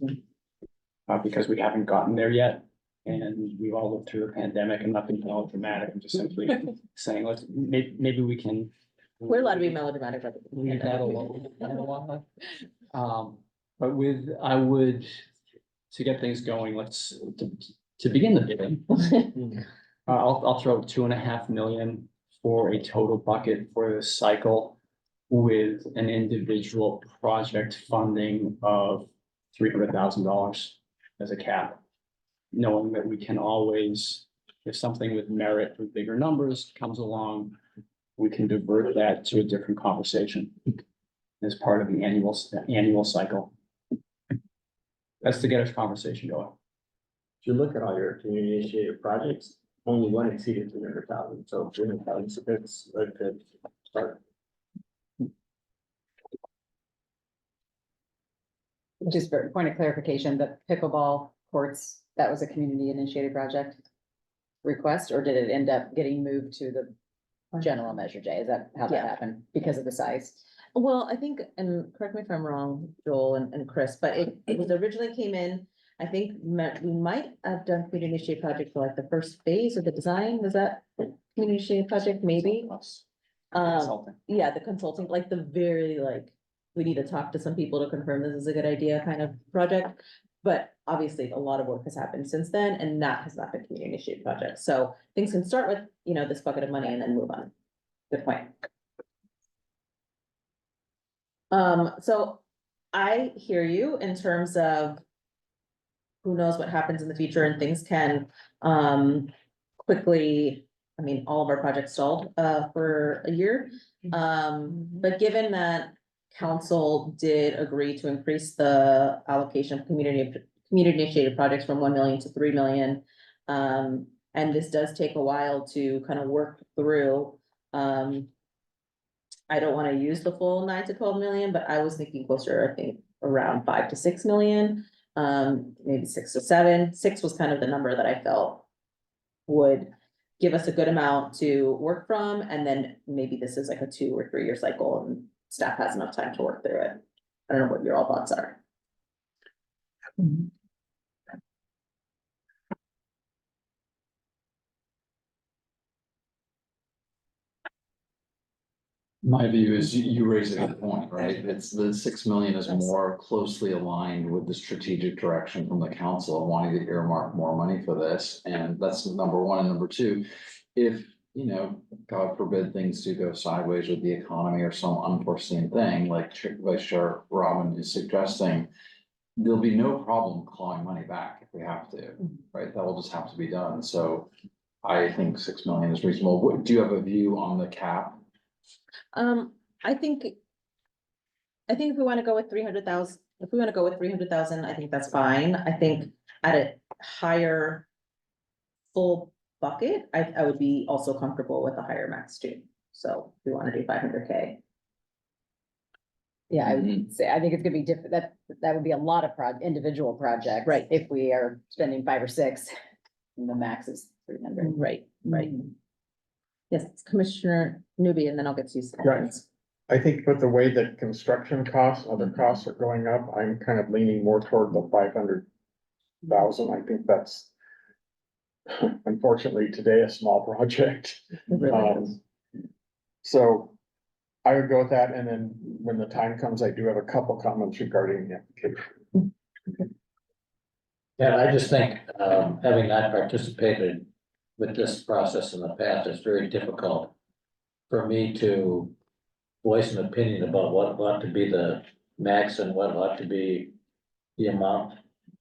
Because we haven't gotten there yet. And we've all lived through the pandemic. I'm not being melodramatic. I'm just simply saying, maybe we can. We're allowed to be melodramatic. But Leave that alone. But I would, to get things going, to begin the bidding. I'll throw 2.5 million for a total bucket for this cycle with an individual project funding of $300,000 as a cap. Knowing that we can always, if something with merit with bigger numbers comes along, we can divert that to a different conversation as part of the annual cycle. That's to get our conversation going. If you look at all your community initiated projects, only one exceeded 300,000, so 300,000 is a good start. Just for point of clarification, the pickleball courts, that was a community initiated project request, or did it end up getting moved to the general measure J? Is that how that Yeah. happened because of the size? Well, I think, and correct me if I'm wrong, Joel and Chris, but it was originally came in, I think we might have done community initiated project for like the first phase of the design. Was that community initiated project maybe? Consulting. Yeah, the consulting, like the very we need to talk to some people to confirm this is a good idea kind of project. But obviously a lot of work has happened since then, and that has not been community initiated project. So things can start with, this bucket of money and then move on. Good point. So I hear you in terms of who knows what happens in the future, and things can quickly, all of our projects stalled for a year. But given that council did agree to increase the allocation of community initiated projects from 1 million to 3 million. And this does take a while to kind of work through. I don't wanna use the full 9 to 12 million, but I was thinking closer, I think, around 5 to 6 million. Maybe 6 to 7. 6 was kind of the number that I felt would give us a good amount to work from, and then maybe this is like a 2 or 3 year cycle and staff has enough time to work through it. I don't know what your all thoughts are. My view is you raise a good point, right? It's the 6 million is more closely aligned with the strategic direction from the council of wanting to earmark more money for this. And that's number one. And number two, if, you know, God forbid, things do go sideways with the economy or some unforeseen thing, like Vice Chair Robin is suggesting, there'll be no problem clawing money back if we have to, right? That will just have to be done. So I think 6 million is reasonable. Do you have a view on the cap? I think if we wanna go with 300,000, I think that's fine. I think at a higher full bucket, I would be also comfortable with a higher max too. So if we wanna do 500K. Yeah, I would say, I think it's gonna be different, that would be a lot of individual projects. Right. If we are spending 5 or 6, and the max is 300. Right. Yes, Commissioner Newby, and then I'll get to you. Right. I think with the way that construction costs, other costs are going up, I'm kind of leaning more toward the 500,000. I think that's unfortunately today a small project. So I would go with that, and then when the time comes, I do have a couple comments regarding the application. Yeah, I just think, having not participated with this process in the past, it's very difficult for me to voice an opinion about what ought to be the max and what ought to be the amount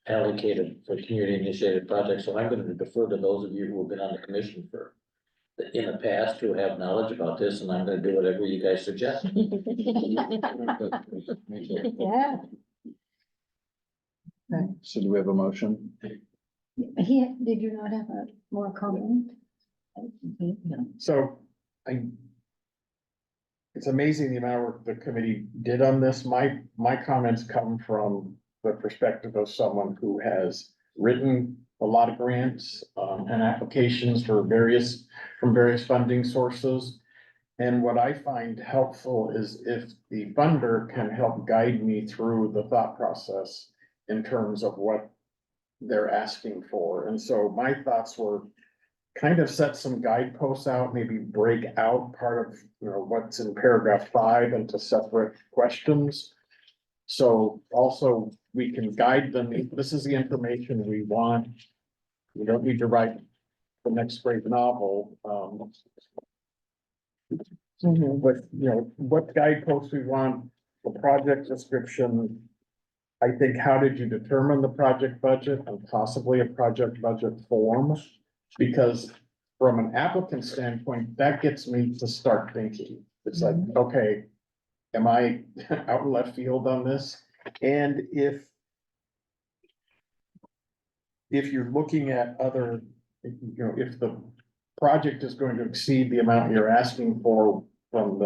allocated for community initiated projects. So I'm going to defer to those of you who have been on the commission in the past who have knowledge about this, and I'm going to do whatever you guys suggest. Yeah, So do we have a motion? did you not have a more comment? So it's amazing the amount of work the committee did on this. My comments come from the perspective of someone who has written a lot of grants, and applications from various funding sources. And what I find helpful is if the funder can help guide me through the thought process in terms of what they're asking for. And so my thoughts were kind of set some guideposts out, maybe break out part of, what's in paragraph 5 into separate questions. So also we can guide them. This is the information we want. We don't need to write the next great novel. But, what guideposts we want, the project description. I think, how did you determine the project budget and possibly a project budget form? Because from an applicant standpoint, that gets me to start thinking. It's like, okay, am I out in left field on this? And if you're looking at other, if the project is going to exceed the amount you're asking for from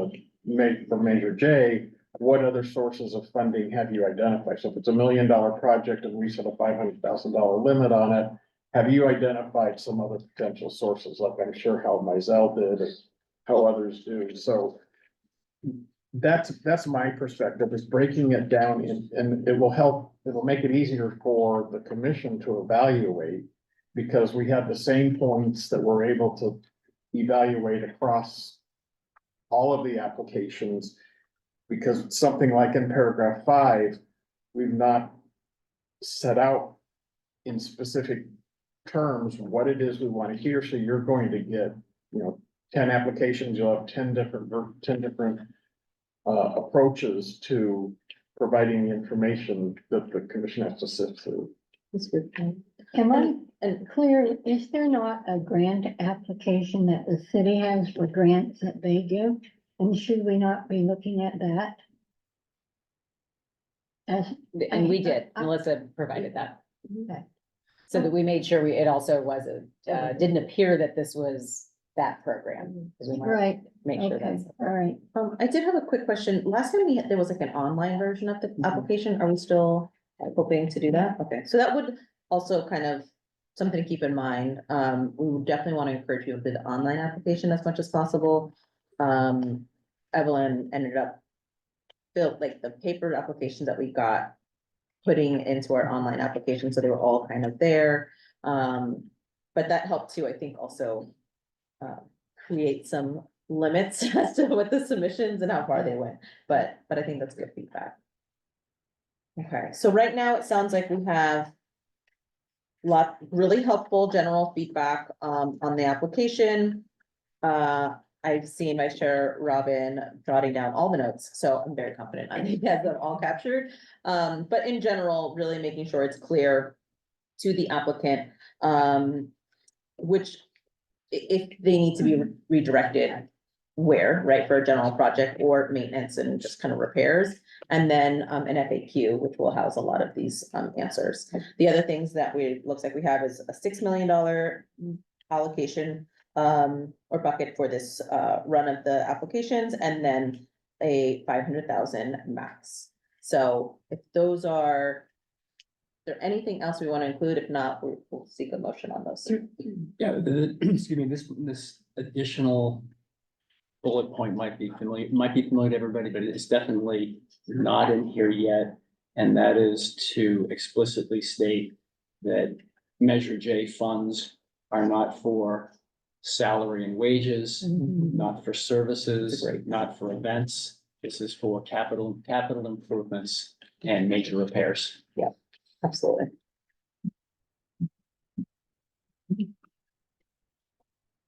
Measure J, what other sources of funding have you identified? So if it's $1 million project and we set a $500,000 limit on it, have you identified some other potential sources, like I'm sure how Mizell did, or how others do? So that's my perspective, is breaking it down, and it will help, it'll make it easier for the commission to evaluate, because we have the same points that we're able to evaluate across all of the applications. Because something like in paragraph 5, we've not set out in specific terms what it is we want to hear. So you're going to get, 10 applications, you'll have 10 different approaches to providing the information that the commission has to sift through. That's good. Am I clear, is there not a grant application that the city has for grants that they give? And should we not be looking at that? And we did, Melissa provided that. Okay. So that we made sure it also didn't appear that this was that program. 'Cause we wanna Right, Make sure okay, that's. all right. I did have a quick question. Last time there was like an online version of the application. Are we still hoping to do that? Okay, so that would also kind of something to keep in mind. We would definitely want to encourage you to do the online application as much as possible. Evelyn ended up built like the paper applications that we got, putting into our online application, so they were all kind of there. But that helped too, I think, also create some limits as to what the submissions and how far they went, but I think that's good feedback. Okay, so right now it sounds like we have really helpful general feedback on the application. I've seen Vice Chair Robin jotting down all the notes, so I'm very confident I think has them all captured. But in general, really making sure it's clear to the applicant, which if they need to be redirected, where, right, for a general project or maintenance and just kind of repairs. And then an FAQ, which will house a lot of these answers. The other things that looks like we have is a $6 million allocation or bucket for this run of the applications, and then a 500,000 max. So if those are, is there anything else we want to include? If not, we'll seek a motion on those. Yeah, excuse me, this additional bullet point might be familiar to everybody, but it's definitely not in here yet. And that is to explicitly state that Measure J funds are not for salary and wages, not for services, not for events. This is for capital improvements and major repairs. Absolutely.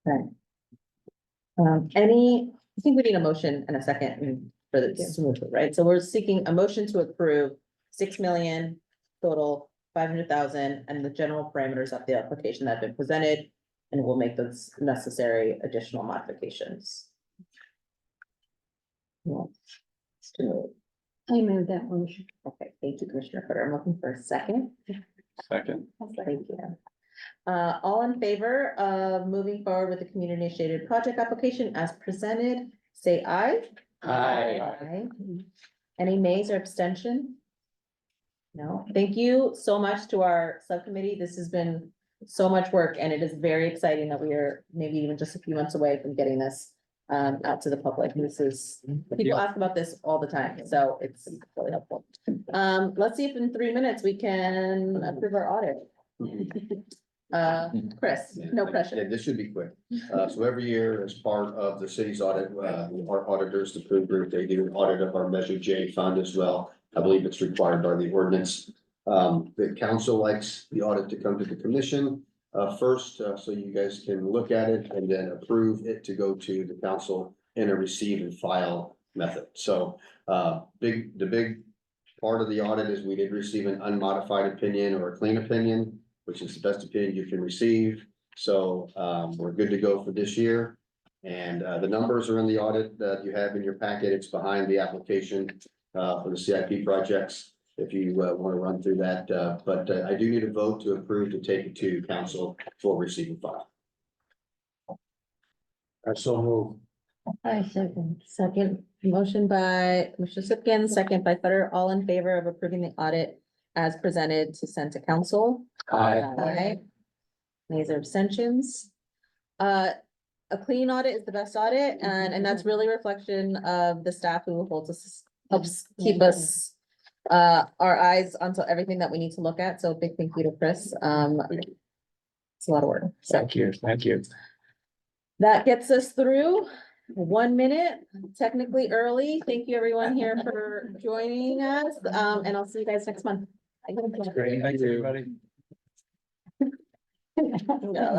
Okay. I think we need a motion and a second for this, right? So we're seeking a motion to approve 6 million total, 500,000, and the general parameters of the application that have been presented, and we'll make those necessary additional modifications. Yeah. So, I move that motion. okay, thank you, Commissioner Footer. I'm looking for a second. Second. Thank you. All in favor of moving forward with the community initiated project application as presented, say aye. Aye. Any nays or abstention? No, thank you so much to our subcommittee. This has been so much work, and it is very exciting that we are maybe even just a few months away from getting this out to the public. This is, people ask about this all the time, so it's really helpful. Let's see if in 3 minutes we can approve our audit. Chris, no Yeah, pressure. this should be quick. So every year, as part of the city's audit, our auditors, the food group, they do an audit of our Measure J fund as well. I believe it's required by the ordinance. The council likes the audit to come to the commission first, so you guys can look at it and then approve it to go to the council in a receive and file method. So the big part of the audit is we did receive an unmodified opinion or a clean opinion, which is the best opinion you can receive. So we're good to go for this year. And the numbers are in the audit that you have in your packet. It's behind the application for the CIP projects, if you want to run through that. But I do need a vote to approve to take it to council for receive and file. I so move. I second. Second, motion by Commissioner Sipkin, second by Footer, all in favor of approving the audit as presented to send to council. Aye. Nays or abstentions. A clean audit is the best audit, and that's really a reflection of the staff who holds us, helps keep us our eyes onto everything that we need to look at. So big thank you to Chris. It's a lot of work. So Thank you, thank you. that gets us through 1 minute, technically early. Thank you everyone here for joining us. And I'll see you guys next month. Great, thank you, everybody. No,